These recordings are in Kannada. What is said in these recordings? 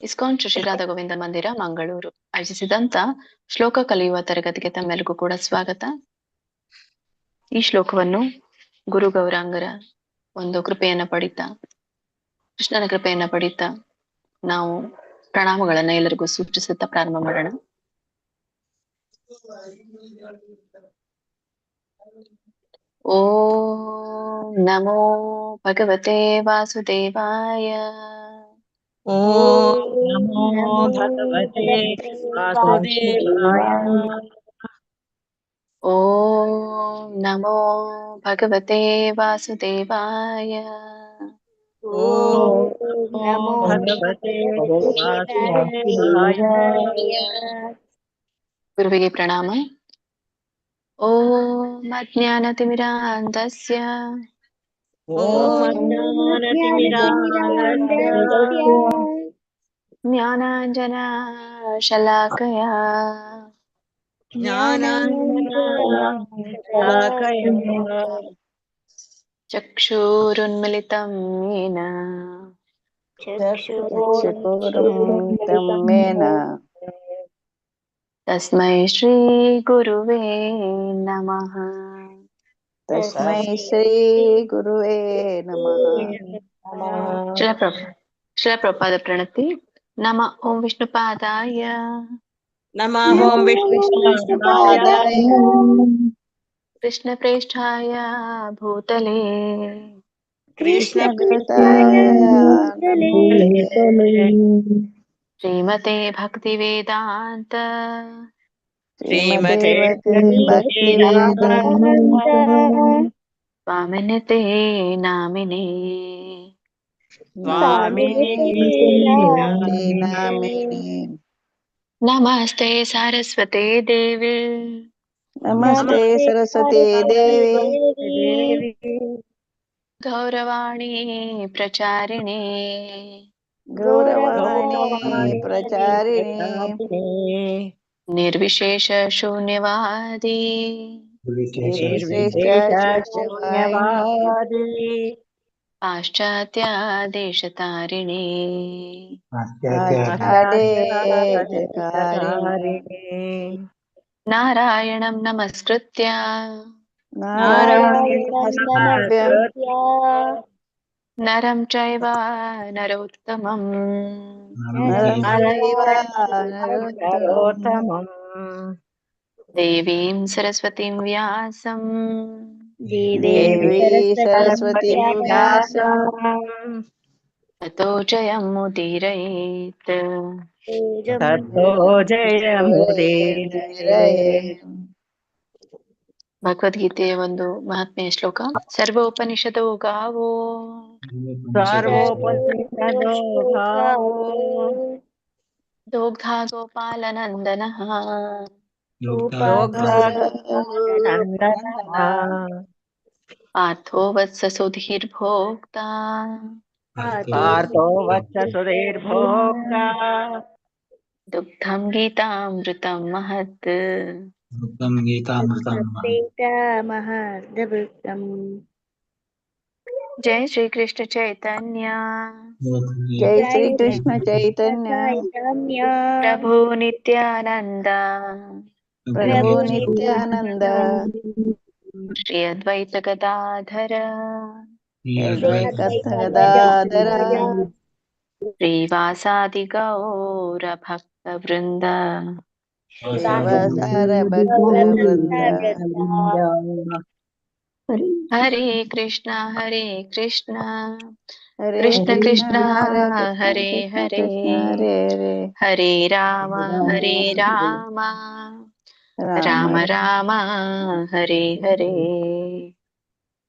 ಇಸ್ಕಾನ್ ಶ್ರೀ ರಾಧಾ ಗೋವಿಂದ ಮಂದಿರ ಮಂಗಳೂರು ಆಯೋಜಿಸಿದಂತ ಶ್ಲೋಕ ಕಲಿಯುವ ತರಗತಿಗೆ ತಮ್ಮೆಲ್ಲರಿಗೂ ಕೂಡ ಸ್ವಾಗತ. ಈ ಶ್ಲೋಕವನ್ನು ಗುರು ಗೌರಾಂಗರ ಒಂದು ಕೃಪೆಯನ್ನ ಪಡಿತಾ, ಕೃಷ್ಣನ ಕೃಪೆಯನ್ನ ಪಡಿತಾ ನಾವು ಪ್ರಣಾಮಗಳನ್ನ ಎಲ್ಲರಿಗೂ ಸೂಚಿಸುತ್ತಾ ಪ್ರಾರಂಭ ಮಾಡೋಣ. ಓಂ ನಮೋ ಭಗವತೆ ವಾಸುದೇವಾಯ. ಓಂ ನಮೋ ಭಗವತೆ ವಾಸುದೇವಾಯ. ಓಂ ನಮೋ ಭಗವತೆ ವಾಸುದೇವಾಯ. ಓಂ ನಮೋ ಭಗವತೆ ವಾಸುದೇವಾಯ. ಗುರುವಿಗೆ ಪ್ರಣಾಮ. ಓಂ ಅಜ್ಞಾನತಿಮಿರಾಂಧಸ್ಯ ಓಂ ಅಜ್ಞಾನತಿಮಿರಾಂಧಸ್ಯ ಜ್ಞಾನಾಂಜನ ಶಲಾಕಯ ಜ್ಞಾನಾಂಜನಶಲಾಕಯ ಚಕ್ಷುರುನ್ಮಿಲಿತಂ ಯೇನ ತಸ್ಮೈ ಶ್ರೀ ಗುರುವೇ ನಮಃ. ತಸ್ಮೈ ಶ್ರೀ ಗುರುವೇ ನಮಃ. ಶ್ರೀಲ ಪ್ರಭುಪಾದ ಪ್ರಣತಿ. ನಮ ಓಂ ವಿಷ್ಣುಪಾದಾಯ ನಮಃ ಓಂ ವಿಷ್ಣುಪಾದಾಯ ಕೃಷ್ಣ ಪ್ರೇಷ್ಠಾಯ ಭೂತಲೇ ಕೃಷ್ಣ ಕೃಷ್ಣಕೃತಾಯ ಶ್ರೀಮತೆ ಭಕ್ತಿ ವೇದಾಂತ ಶ್ರೀಮತೆ ಭಕ್ತಿ ವೇದಾಂತ ಸ್ವಾಮಿನತೆ ನಾಮಿನೇ ನಾಮಿನೇ. ನಮಸ್ತೆ ಸಾರಸ್ವತೆ ದೇವಿ ನಮಸ್ತೆ ಸರಸ್ವತಿ ದೇವಿ ಗೌರವಾಣಿ ಪ್ರಚಾರಿಣಿ ಗೌರವಾಣಿ ಪ್ರಚಾರಿಣಿ ನಿರ್ವಿಶೇಷ ಶೂನ್ಯವಾದಿ ನಿರ್ವಿಶೇಷ ಶೂನ್ಯವಾದಿ ಪಾಶ್ಚಾತ್ಯ ದೇಶತಾರಿಣಿ ನಾರಾಯಣಂ ನಮಸ್ಕೃತ್ಯ ನರಂ ಚೈವ ನರೋತ್ತಮಂ ದೇವೀಂ ಸರಸ್ವತೀಂ ವ್ಯಾಸಂ ತತೋ ಜಯಂ ಮುದೀರಯೇತ್. ಭಗವದ್ಗೀತೆಯ ಒಂದು ಮಹಾತ್ಮೆಯ ಶ್ಲೋಕ. ಸರ್ವೋಪನಿಷದೋ ಗಾವೋ ದೋಗ್ಧಾ ಗೋಪಾಲನಂದನಃ ಪಾರ್ಥೋ ವತ್ಸ ಸುಧೀರ್ಭೋಕ್ತಾ ದುಗ್ಧಂ ಗೀತಾಮೃತಂ ಮಹತ್. ಜೈ ಶ್ರೀ ಕೃಷ್ಣ ಚೈತನ್ಯ ಜೈ ಶ್ರೀ ಕೃಷ್ಣ ಚೈತನ್ಯ ಪ್ರಭು ನಿತ್ಯಾನಂದ ಪ್ರಭು ನಿತ್ಯಾನಂದ ಶ್ರೀ ಅದ್ವೈತ ಗದಾಧರ ಗದಾಧರ ಶ್ರೀವಾಸಾದಿ ಗೌರ ಭಕ್ತ ವೃಂದ ಶ್ರೀವಾಸಾರ ಭಕ್ತ ವೃಂದ. ಹರೇ ಕೃಷ್ಣ ಹರೇ ಕೃಷ್ಣ ಹರೇ ಕೃಷ್ಣ ಕೃಷ್ಣ ಹರೇ ಹರೇ ಕೃಷ್ಣ ಹರೇ ಹರೇ ಹರೇ ರಾಮ ರಾಮ ರಾಮ ಹರೇ ಹರೇ.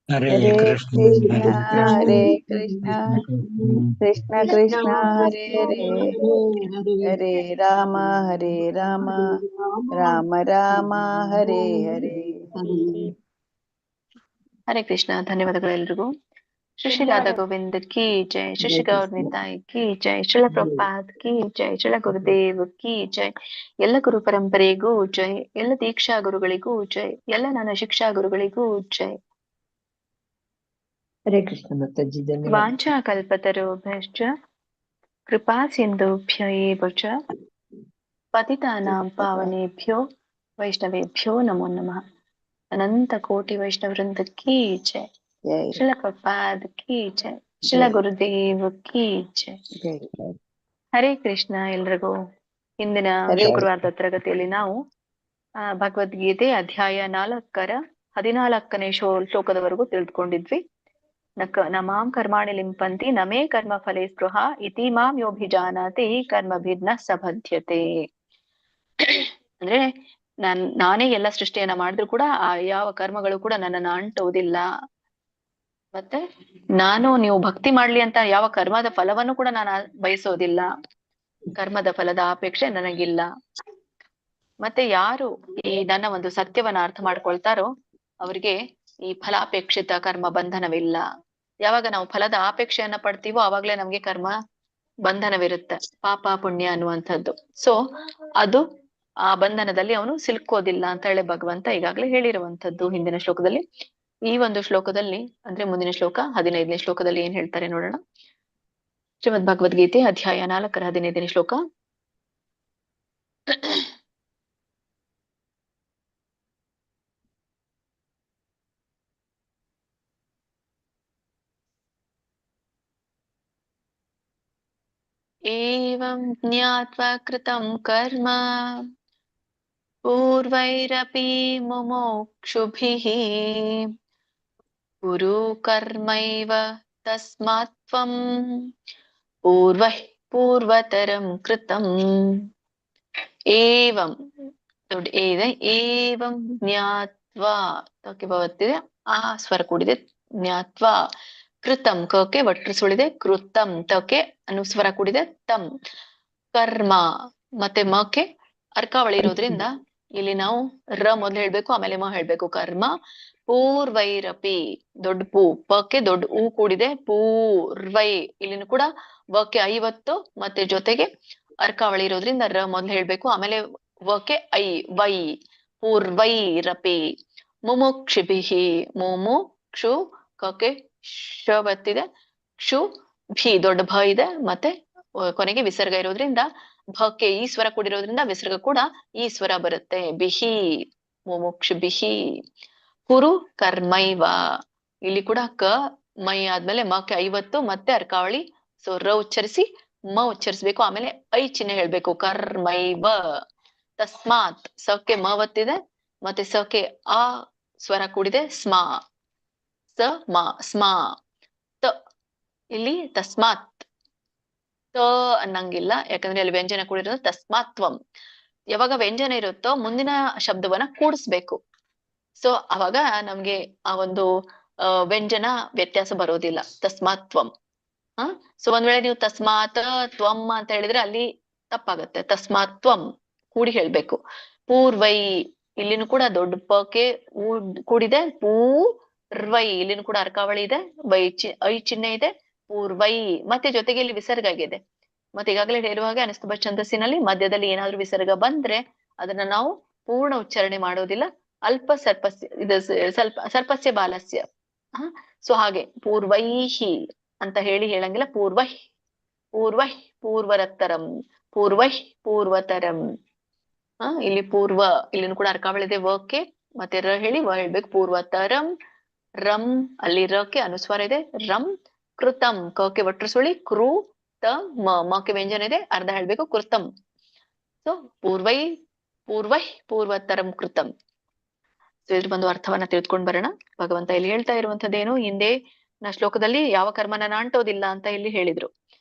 ಹರೇ ಕೃಷ್ಣ ಹರೇ ಕೃಷ್ಣ ಕೃಷ್ಣ ಕೃಷ್ಣ ಹರೇ ಹರೇ ಹರೇ ರಾಮ ರಾಮ ರಾಮ ಹರೇ ಹರೇ. ಹರೇ ಕೃಷ್ಣ. ಧನ್ಯವಾದಗಳು ಎಲ್ರಿಗೂ. ಶ್ರೀ ರಾಧಾ ಗೋವಿಂದ ಕಿ ಜೈ, ಶ್ರೀ ಗೌರ್ ನಿತಾಯ್ ಕಿ ಜೈ, ಶ್ರೀಲ ಪ್ರಭುಪಾದ್ ಕಿ ಜೈ, ಶ್ರೀಲ ಗುರುದೇವ್ ಕಿ ಜೈ, ಎಲ್ಲ ಗುರು ಪರಂಪರೆಗೂ ಜೈ, ಎಲ್ಲ ದೀಕ್ಷಾ ಗುರುಗಳಿಗೂ ಜೈ, ಎಲ್ಲ ನನ್ನ ಶಿಕ್ಷಾ ಗುರುಗಳಿಗೂ ಜೈ. ಹರೇ ಕೃಷ್ಣ ಮಾತಾಜಿ, ಧನ್ಯವಾದ. ವಾಂಛಾ ಕಲ್ಪತರುಭ್ಯಶ್ಚ ಕೃಪಾ ಸಿಂಧುಭ್ಯ ಏವ ಚ ಪತಿತಾನಾಂ ಪಾವನೇಭ್ಯೋ ವೈಷ್ಣವೇಭ್ಯೋ ನಮೋ ನಮಃ. ಅನಂತ ಕೋಟಿ ವೈಷ್ಣವ ವೃಂದ ಕೀ ಜೈ. ಜೈ ಶ್ರೀಲ ಪ್ರಭುಪಾದ್ ಕೀ ಜೈ. ಶ್ರೀಲ ಗುರುದೇವ್ ಕೀ ಜೈ. ಜೈ. ಹರೇ ಕೃಷ್ಣ. ಎಲ್ರಿಗೂ ಹಿಂದಿನ ಹರೇ ಶುಕ್ರವಾರದ ತರಗತಿಯಲ್ಲಿ ನಾವು ಭಗವದ್ಗೀತೆ ಅಧ್ಯಾಯ 4ರ 14ನೇ ಶ್ಲೋಕದವರೆಗೂ ತಿಳಿದುಕೊಂಡಿದ್ವಿ. ನಮಾಂ ಕರ್ಮಾಣಿ ಲಿಂಪಂತಿ ನಮೇ ಕರ್ಮ ಫಲೇ ಸ್ಪೃಹ ಇತಿ ಮಾಂ ಯೋಭಿಜಾನಾತಿ ಕರ್ಮಭಿರ್ನ ಸಬಧ್ಯತೆ. ಅಂದ್ರೆ ನಾನೇ ಎಲ್ಲ ಸೃಷ್ಟಿಯನ್ನ ಮಾಡಿದ್ರು ಕೂಡ ಆ ಯಾವ ಕರ್ಮಗಳು ಕೂಡ ನನ್ನನ್ನು ಅಂಟುವುದಿಲ್ಲ. ಮತ್ತೆ ನೀವು ಭಕ್ತಿ ಮಾಡ್ಲಿ ಅಂತ ಯಾವ ಕರ್ಮದ ಫಲವನ್ನು ಕೂಡ ನಾನು ಬಯಸೋದಿಲ್ಲ. ಕರ್ಮದ ಫಲದ ಅಪೇಕ್ಷೆ ನನಗಿಲ್ಲ. ಮತ್ತೆ ಯಾರು ಈ ನನ್ನ ಒಂದು ಸತ್ಯವನ್ನ ಅರ್ಥ ಮಾಡ್ಕೊಳ್ತಾರೋ ಅವ್ರಿಗೆ ಈ ಫಲಾಪೇಕ್ಷಿತ ಕರ್ಮ ಬಂಧನವಿಲ್ಲ. ಯಾವಾಗ ನಾವು ಫಲದ ಅಪೇಕ್ಷೆಯನ್ನ ಪಡ್ತೀವೋ ಆವಾಗ್ಲೇ ನಮ್ಗೆ ಕರ್ಮ ಬಂಧನವಿರುತ್ತೆ, ಪಾಪ ಪುಣ್ಯ ಅನ್ನುವಂಥದ್ದು. ಸೊ ಅದು ಆ ಬಂಧನದಲ್ಲಿ ಅವನು ಸಿಲ್ಕೋದಿಲ್ಲ ಅಂತ ಹೇಳಿ ಭಗವಂತ ಈಗಾಗ್ಲೇ ಹೇಳಿರುವಂತದ್ದು ಹಿಂದಿನ ಶ್ಲೋಕದಲ್ಲಿ. ಈ ಒಂದು ಶ್ಲೋಕದಲ್ಲಿ ಅಂದ್ರೆ ಮುಂದಿನ ಶ್ಲೋಕ 15ನೇ ಶ್ಲೋಕದಲ್ಲಿ ಏನ್ ಹೇಳ್ತಾರೆ ನೋಡೋಣ. ಶ್ರೀಮದ್ ಭಗವದ್ಗೀತೆ ಅಧ್ಯಾಯ 4ರ 15ನೇ ಶ್ಲೋಕ. ಏವಂ ಜ್ಞಾತ್ವಾ ಕೃತಂ ಕರ್ಮ ಪೂರ್ವೈರಪಿ ಮುಮುಕ್ಷುಭಿಃ ಕುರು ಕರ್ಮೈವ ತಸ್ಮಾತ್ ತ್ವಂ ಪೂರ್ವೈಃ ಪೂರ್ವತರಂ ಕೃತಂ. ಏವಂ ನೋಡಿ ಇದೆ. ಏವಂ ಜ್ಞಾತ್ವಾ ತಕ್ಕೆ ಬರುತ್ತಿದೆ, ಆ ಸ್ವರ ಕೂಡಿದೆ. ಜ್ಞಾತ್ವಾ ಕೃತಂ ಕಕ್ಕೆ ಒಟ್ಟರು ಸುಳಿದೆ. ಕೃತಂ ತಕ್ಕೆ ಅನುಸ್ವರ ಕೂಡಿದೆ. ತಂ ಕರ್ಮ ಮತ್ತೆ ಮಕ್ಕೆ ಅರ್ಕಾವಳಿ ಇರೋದ್ರಿಂದ ಇಲ್ಲಿ ನಾವು ರ ಮೊದ್ಲು ಹೇಳ್ಬೇಕು, ಆಮೇಲೆ ಮ ಹೇಳ್ಬೇಕು. ಕರ್ಮ ಪೂರ್ವೈರಪಿ ದೊಡ್ಡ ಪೂ, ಪಕ್ಕೆ ದೊಡ್ಡ ಊ ಕೂಡಿದೆ. ಪೂರ್ವೈ ಇಲ್ಲಿನೂ ಕೂಡ ವಕ್ಕೆ 50 ಮತ್ತೆ ಜೊತೆಗೆ ಅರ್ಕಾವಳಿ ಇರೋದ್ರಿಂದ ರ ಮೊದ್ಲು ಹೇಳ್ಬೇಕು, ಆಮೇಲೆ ವಕ್ಕೆ ಐ ವೈ. ಪೂರ್ವೈರಪಿ ಮುಮುಕ್ಷುಭಿಃ ಮುಮುಕ್ಷು ಕಕ್ಕೆ ಶ ಬತ್ತಿದೆ. ಕ್ಷು ಭಿ ದೊಡ್ಡ ಭ ಇದೆ, ಮತ್ತೆ ಕೊನೆಗೆ ವಿಸರ್ಗ ಇರೋದ್ರಿಂದ ಭಕ್ಕೆ ಈ ಸ್ವರ ಕೂಡಿರೋದ್ರಿಂದ ವಿಸರ್ಗ ಕೂಡ ಈ ಸ್ವರ ಬರುತ್ತೆ. ಬಿಹಿ ಮುಮುಕ್ಷುಭಿಃ. ಕುರು ಕರ್ಮೈವ ಇಲ್ಲಿ ಕೂಡ ಕ ಮೈ ಆದ್ಮೇಲೆ ಮಕ್ಕೆ 50 ಮತ್ತೆ ಅರ್ಕಾವಳಿ. ಸೊ ರ ಉಚ್ಚರಿಸಿ ಮ ಉಚ್ಚರಿಸ್ಬೇಕು, ಆಮೇಲೆ ಐ ಚಿಹ್ನೆ ಹೇಳ್ಬೇಕು. ಕರ್ಮೈವ. ತಸ್ಮಾತ್ ಸಕ್ಕೆ ಮ ಒತ್ತಿದೆ, ಮತ್ತೆ ಸಕ್ಕೆ ಆ ಸ್ವರ ಕೂಡಿದೆ. ಸ್ಮ ಸ ಮ ಸ್ಮ ತ. ಇಲ್ಲಿ ತಸ್ಮಾತ್ ತ ಅನ್ನಂಗಿಲ್ಲ, ಯಾಕಂದ್ರೆ ಅಲ್ಲಿ ವ್ಯಂಜನ ಕೂಡಿರೋದು. ತಸ್ಮಾತ್ವಂ ಯಾವಾಗ ವ್ಯಂಜನ ಇರುತ್ತೋ ಮುಂದಿನ ಶಬ್ದವನ್ನ ಕೂಡಿಸ್ಬೇಕು. ಸೊ ಅವಾಗ ನಮ್ಗೆ ಆ ಒಂದು ವ್ಯಂಜನ ವ್ಯತ್ಯಾಸ ಬರೋದಿಲ್ಲ. ತಸ್ಮಾತ್ವಂ. ಸೊ ಒಂದ್ ವೇಳೆ ನೀವು ತಸ್ಮಾತ್ ತ್ವಂ ಅಂತ ಹೇಳಿದ್ರೆ ಅಲ್ಲಿ ತಪ್ಪಾಗತ್ತೆ. ತಸ್ಮಾತ್ವಂ ಕೂಡಿ ಹೇಳ್ಬೇಕು. ಪೂರ್ವೈ ಇಲ್ಲಿನೂ ಕೂಡ ದೊಡ್ಡ ಪಕ್ಕೆ ಕೂಡಿದೆ. ಪೂರ್ವೈ ಇಲ್ಲಿನೂ ಕೂಡ ಅರ್ಕಾವಳಿ ಇದೆ. ಐ ಚಿಹ್ನೆ ಇದೆ. ಪೂರ್ವೈ ಮತ್ತೆ ಜೊತೆಗೆ ಇಲ್ಲಿ ವಿಸರ್ಗ ಆಗಿದೆ. ಮತ್ತೆ ಈಗಾಗಲೇ ಹೇಳುವ ಹಾಗೆ ಅನುಸ್ತುಭ ಛಂದಸ್ಸಿನಲ್ಲಿ ಮಧ್ಯದಲ್ಲಿ ಏನಾದ್ರೂ ವಿಸರ್ಗ ಬಂದ್ರೆ ಅದನ್ನ ನಾವು ಪೂರ್ಣ ಉಚ್ಚಾರಣೆ ಮಾಡೋದಿಲ್ಲ. ಅಲ್ಪ ಸರ್ಪಸ್ಯ ಇದು ಸ್ವಲ್ಪ ಸರ್ಪಸ್ಯ ಬಾಲಸ್ಯ. ಸೊ ಹಾಗೆ ಪೂರ್ವೈಹಿ ಅಂತ ಹೇಳಂಗಿಲ್ಲ. ಪೂರ್ವೈ ಪೂರ್ವೈ ಪೂರ್ವರತ್ತರಂ. ಪೂರ್ವೈ ಪೂರ್ವತರಂ. ಇಲ್ಲಿ ಪೂರ್ವ ಇಲ್ಲಿನೂ ಕೂಡ ಅರ್ಕಾವಳಿದೆ ವಕ್ಕೆ, ಮತ್ತೆ ರ ಹೇಳಿ ವ ಹೇಳ್ಬೇಕು. ಪೂರ್ವತರಂ. ರಂ ಅಲ್ಲಿ ರಕ್ಕೆ ಅನುಸ್ವಾರ ಇದೆ. ರಂ. ಕೃತಂ ಕಕ್ಕೆ ಒಟ್ಟರು ಸುಳಿ. ಕೃ ತ ಮಕ್ಕೆ ವ್ಯಂಜನ ಇದೆ, ಅರ್ಧ ಹೇಳ್ಬೇಕು. ಕೃತಂ. ಸೊ ಪೂರ್ವೈ ಪೂರ್ವತರಂ ಕೃತಂ. ಸೊ ಇದ್ರ ಒಂದು ಅರ್ಥವನ್ನ ತಿಳ್ಕೊಂಡ್ ಬರೋಣ. ಭಗವಂತ ಇಲ್ಲಿ ಹೇಳ್ತಾ ಇರುವಂತದ್ದೇನು, ಹಿಂದೆ ಶ್ಲೋಕದಲ್ಲಿ ಯಾವ ಕರ್ಮನ ಅಂಟೋದಿಲ್ಲ ಅಂತ ಇಲ್ಲಿ ಹೇಳಿದ್ರು.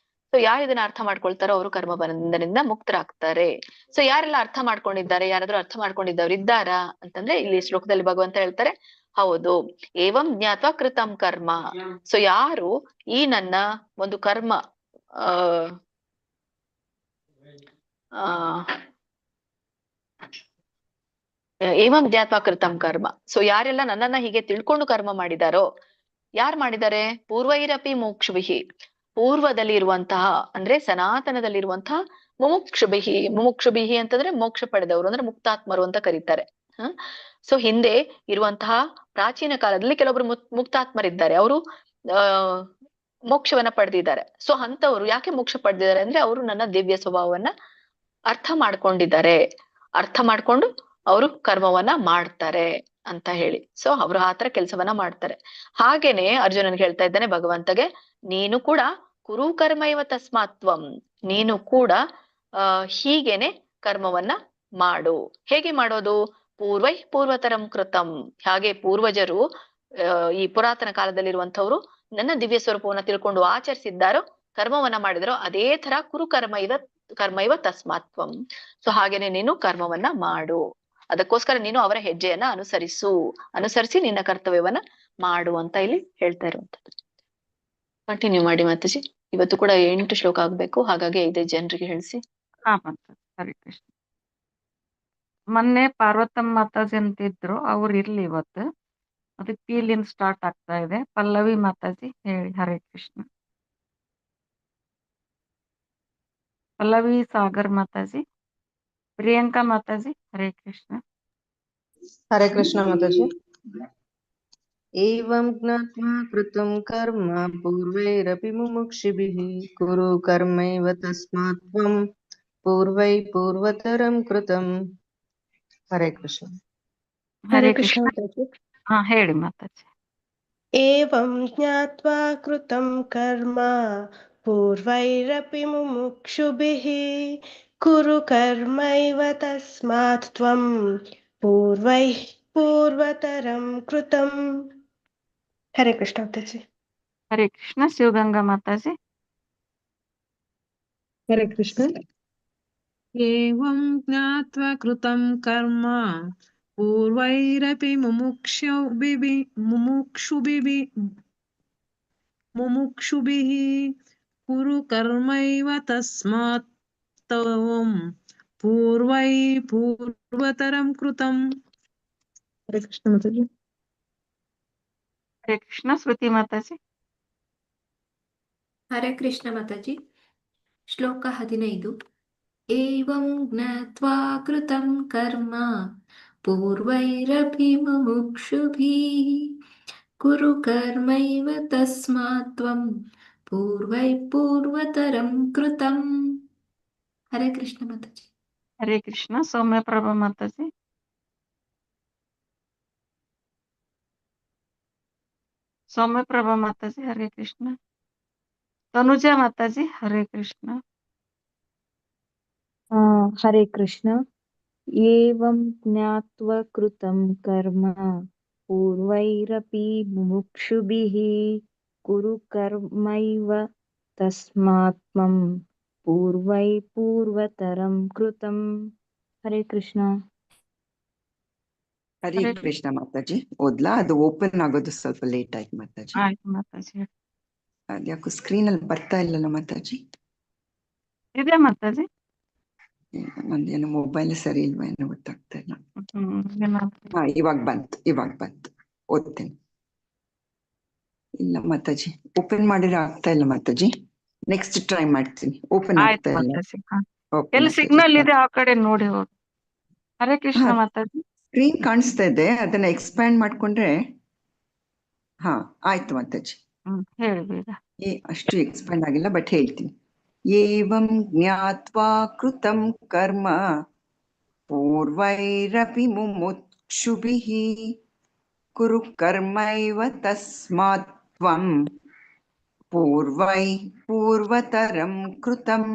ಸೊ ಯಾರು ಇದನ್ನ ಅರ್ಥ ಮಾಡ್ಕೊಳ್ತಾರೋ ಅವರು ಕರ್ಮ ಬಂಧನದಿಂದ ಮುಕ್ತರಾಗ್ತಾರೆ. ಸೊ ಯಾರೆಲ್ಲ ಅರ್ಥ ಮಾಡ್ಕೊಂಡಿದ್ದಾರೆ, ಯಾರಾದ್ರೂ ಅರ್ಥ ಮಾಡ್ಕೊಂಡಿದ್ದವ್ರು ಇದ್ದಾರಾ ಅಂತಂದ್ರೆ ಇಲ್ಲಿ ಶ್ಲೋಕದಲ್ಲಿ ಭಗವಂತ ಹೇಳ್ತಾರೆ, ಹೌದು. ಏವಂ ಜ್ಞಾತ್ವಾ ಕೃತಂ ಕರ್ಮ. ಸೊ ಯಾರು ಈ ನನ್ನ ಒಂದು ಕರ್ಮ ಏವಂ ಜ್ಞಾತ್ವಾ ಕೃತಂ ಕರ್ಮ. ಸೊ ಯಾರೆಲ್ಲ ನನ್ನನ್ನ ಹೀಗೆ ತಿಳ್ಕೊಂಡು ಕರ್ಮ ಮಾಡಿದಾರೋ, ಯಾರು ಮಾಡಿದ್ದಾರೆ? ಪೂರ್ವೈರಪಿ ಮೋಕ್ಷುಭಿಹಿ ಪೂರ್ವದಲ್ಲಿ ಇರುವಂತಹ ಅಂದ್ರೆ ಸನಾತನದಲ್ಲಿರುವಂತಹ ಮುಮುಕ್ಷುಭಿಹಿ. ಮುಮುಕ್ಷುಭಿಹಿ ಅಂತಂದ್ರೆ ಮೋಕ್ಷ ಪಡೆದವರು ಅಂದ್ರೆ ಮುಕ್ತಾತ್ಮರು ಅಂತ ಕರೀತಾರೆ. ಸೊ ಹಿಂದೆ ಇರುವಂತಹ ಪ್ರಾಚೀನ ಕಾಲದಲ್ಲಿ ಕೆಲವೊಬ್ರು ಮುಕ್ತಾತ್ಮರಿದ್ದಾರೆ. ಅವರು ಮೋಕ್ಷವನ್ನ ಪಡೆದಿದ್ದಾರೆ. ಸೊ ಅಂತವ್ರು ಯಾಕೆ ಮೋಕ್ಷ ಪಡೆದಿದ್ದಾರೆ ಅಂದ್ರೆ ಅವರು ನನ್ನ ದಿವ್ಯ ಸ್ವಭಾವವನ್ನ ಅರ್ಥ ಮಾಡ್ಕೊಂಡಿದ್ದಾರೆ. ಅರ್ಥ ಮಾಡ್ಕೊಂಡು ಅವರು ಕರ್ಮವನ್ನ ಮಾಡ್ತಾರೆ ಅಂತ ಹೇಳಿ. ಸೊ ಅವರು ಆತರ ಕೆಲ್ಸವನ್ನ ಮಾಡ್ತಾರೆ. ಹಾಗೇನೆ ಅರ್ಜುನನ್ಗೆ ಹೇಳ್ತಾ ಇದ್ದಾನೆ ಭಗವಂತಗೆ, ನೀನು ಕೂಡ ಕುರು ಕರ್ಮೈವ ತಸ್ಮಾತ್ವಂ, ನೀನು ಕೂಡ ಹೀಗೇನೆ ಕರ್ಮವನ್ನ ಮಾಡು. ಹೇಗೆ ಮಾಡೋದು? ಪೂರ್ವೈ ಪೂರ್ವತರಂ ಕೃತಂ, ಹಾಗೆ ಪೂರ್ವಜರು ಈ ಪುರಾತನ ಕಾಲದಲ್ಲಿರುವಂತವ್ರು ನನ್ನ ದಿವ್ಯ ಸ್ವರೂಪವನ್ನ ತಿಳ್ಕೊಂಡು ಆಚರಿಸಿದ್ದಾರೋ, ಕರ್ಮವನ್ನ ಮಾಡಿದರೋ ಅದೇ ತರ ಕುರು ಕರ್ಮೈವ ತಸ್ಮಾತ್ವಂ. ಸೊ ಹಾಗೇನೆ ನೀನು ಕರ್ಮವನ್ನ ಮಾಡು. ಅದಕ್ಕೋಸ್ಕರ ನೀನು ಅವರ ಹೆಜ್ಜೆಯನ್ನ ಅನುಸರಿಸಿ ನಿನ್ನ ಕರ್ತವ್ಯವನ್ನ ಮಾಡು ಅಂತ ಇಲ್ಲಿ ಹೇಳ್ತಾ ಇರುವಂತದ್ದು. ಕಂಟಿನ್ಯೂ ಮಾಡಿ ಮಾತಾಜಿ. ಇವತ್ತು ಕೂಡ 8 ಶ್ಲೋಕ ಆಗ್ಬೇಕು, ಹಾಗಾಗಿ 5 ಜನರಿಗೆ ಹೇಳಿಸಿ. ಹಾ ಮಾತಾಜಿ, ಹರೇ ಕೃಷ್ಣ. ಮೊನ್ನೆ ಪಾರ್ವತಮ್ಮ ಮಾತಾಜಿ ಅಂತಿದ್ರು, ಅವ್ರು ಇರ್ಲಿ ಇವತ್ತು. ಅದಕ್ಕೆ ಇಲ್ಲಿಂದ ಸ್ಟಾರ್ಟ್ ಆಗ್ತಾ ಇದೆ. ಪಲ್ಲವಿ ಮಾತಾಜಿ ಹೇಳಿ. ಹರೇ ಕೃಷ್ಣ. ಪಲ್ಲವಿ ಸಾಗರ್ ಮಾತಾಜಿ, ಪ್ರಿಯಾಂಕಾ ಮಾತಾಜಿ, ಹರೇ ಕೃಷ್ಣ. ಹರೇ ಕೃಷ್ಣ ಮಾತಾಜಿ. ಏವಂ ಜ್ಞಾತ್ವಾ ಕೃತಂ ಕರ್ಮ ಪೂರ್ವೈರಪಿ ಮುಮುಕ್ಷಿಭಿಃ ಕುರು ಕರ್ಮೈವ ತಸ್ಮಾತ್ ತ್ವಂ ಪೂರ್ವೈ ಪೂರ್ವತರಂ ಕೃತಂ. ಹರೇ ಕೃಷ್ಣ. ಹರೇ ಕೃಷ್ಣ. ಹಾ ಹೇಳಿ ಮಾತಾಜಿ. ಏವಂ ಜ್ಞಾತ್ವಾ ಕೃತಂ ಕರ್ಮ ಪೂರ್ವೈರಪಿ ಮುಮುಕ್ಷುಭಿಃ ಕುರು ಕರ್ಮೈವ ತಸ್ಮಾತ್ ತ್ವಂ ಪೂರ್ವೈಃ ಪೂರ್ವತರಂ ಕೃತಂ. ಹರೇ ಕೃಷ್ಣ ಮಾತಾಜಿ. ಹರೇ ಕೃಷ್ಣ. ಶಿವಗಂಗಾ ಮಾತಾಜಿ. ಹರೇ ಕೃಷ್ಣ. ಏವಂ ಜ್ಞಾತ್ವಾ ಕೃತಂ ಕರ್ಮ ಪೂರ್ವೈರಪಿ ಮುಮುಕ್ಷುಭಿಃ ಕುರು ಕರ್ಮೈವ ತಸ್ಮಾತ್ ತ್ವಂ ಪೂರ್ವೈ ಪೂರ್ವತರಂ ಕೃತಂ. ಹರೇ ಕೃಷ್ಣ ಮಾತಾಜಿ. ಹರೇ ಕೃಷ್ಣ. ಶ್ರುತಿ ಮಾತಾಜಿ. ಹರೇ ಕೃಷ್ಣ ಮಾತಾಜಿ. ಶ್ಲೋಕ 15. ಏವಂ ಜ್ಞಾತ್ವಾ ಕೃತಂ ಕರ್ಮ ಪೂರ್ವೈರಪಿ ಮುಮುಕ್ಷುಭಿಃ ಕುರು ಕರ್ಮೈವ ತಸ್ಮಾತ್ ತ್ವಂ ಪೂರ್ವೈ ಪೂರ್ವತರಂ ಕೃತಂ. ಹರೇ ಕೃಷ್ಣ ಮಾತಾಜಿ. ಹರೇ ಕೃಷ್ಣ. ಸೌಮ್ಯಪ್ರಭಾ ಮಾತಾಜಿ. ಸೌಮ್ಯಪ್ರಭಾ ಮಾತಾಜಿ. ಹರೇ ಕೃಷ್ಣ. ತನುಜಾ ಮಾತಾಜಿ. ಹರೇ ಕೃಷ್ಣ. ಹರೇ ಕೃಷ್ಣ. ಏವಂ ಜ್ಞಾತ್ವಾ ಕೃತಂ ಕರ್ಮ ಪೂರ್ವೈರಪಿ ಮುಮುಕ್ಷುಭಿಃ ಕುರು ಕರ್ಮೈವ ತಸ್ಮಾತ್ ತ್ವಂ ಪೂರ್ವೈ ಪೂರ್ವತರಂ ಕೃತಂ. ಹರೇ ಕೃಷ್ಣ. ಹರೇ ಹರೇ ಕೃಷ್ಣ ಮಾತಾಜಿ. ಓದ್ಲಾ? ಅದು ಓಪನ್ ಆಗೋದು ಸ್ವಲ್ಪ ಲೇಟ್ ಆಯ್ತು ಮಾತಾಜಿ. ಆಯ್ತು ಮಾತಾಜಿ. ಅದ್ಯಾಕೋ ಸ್ಕ್ರೀನ್ ಅಲ್ಲಿ ಬರ್ತಾ ಇಲ್ಲಲ್ಲ ಮಾತಾಜಿ. ಇದೆ ಮಾತಾಜಿ. ನಂದೇನು ಮೊಬೈಲ್ ಸರಿ ಇಲ್ವಾ ಏನೋ ಗೊತ್ತಾಗ್ತಾ ಇಲ್ಲ. ಏನಾದ್ರು ಹಾ, ಇವಾಗ ಬಂತು. ಓದ್ತೇನೆ. ಇಲ್ಲ ಮಾತಾಜಿ, ಓಪನ್ ಮಾಡಿದ್ರೆ ಆಗ್ತಾ ಇಲ್ಲ ಮಾತಾಜಿ. ನೆಕ್ಸ್ಟ್ ಟ್ರೈ ಮಾಡ್ತೀನಿ. ಓಪನ್ ಆಯ್ತು ಆಗ್ತಾ ಇಲ್ಲ. ಮಾತಾಜಿ. ಎಲ್ಲಿ ಸಿಗ್ನಲ್ ಇದೆ ಆ ಕಡೆ ನೋಡಿ ಹೋಗಿ. ಹರೇ ಕೃಷ್ಣ ಮಾತಾಜಿ. ಸ್ಕ್ರೀನ್ ಕಾಣಿಸ್ತಾ ಇದೆ, ಅದನ್ನ ಎಕ್ಸ್ಪ್ಯಾಂಡ್ ಮಾಡ್ಕೊಂಡ್ರೆ ಹಾ ಆಯ್ತು ಮಾತಾಜಿ. ಹೇಳಿ ಬೇಗ. ಅಷ್ಟು ಎಕ್ಸ್ಪ್ಯಾಂಡ್ ಆಗಿಲ್ಲ, ಬಟ್ ಹೇಳ್ತೀನಿ. ಏವಂ ಜ್ಞಾತ್ವಾ ಕೃತಂ ಕರ್ಮ ಪೂರ್ವೈರಪಿ ಮುಮುಕ್ಷುಭಿಃ ಕುರು ಕರ್ಮೈವ ತಸ್ಮಾತ್ ತ್ವಂ ಪೂರ್ವೈ ಪೂರ್ವತರಂ ಕೃತಂ.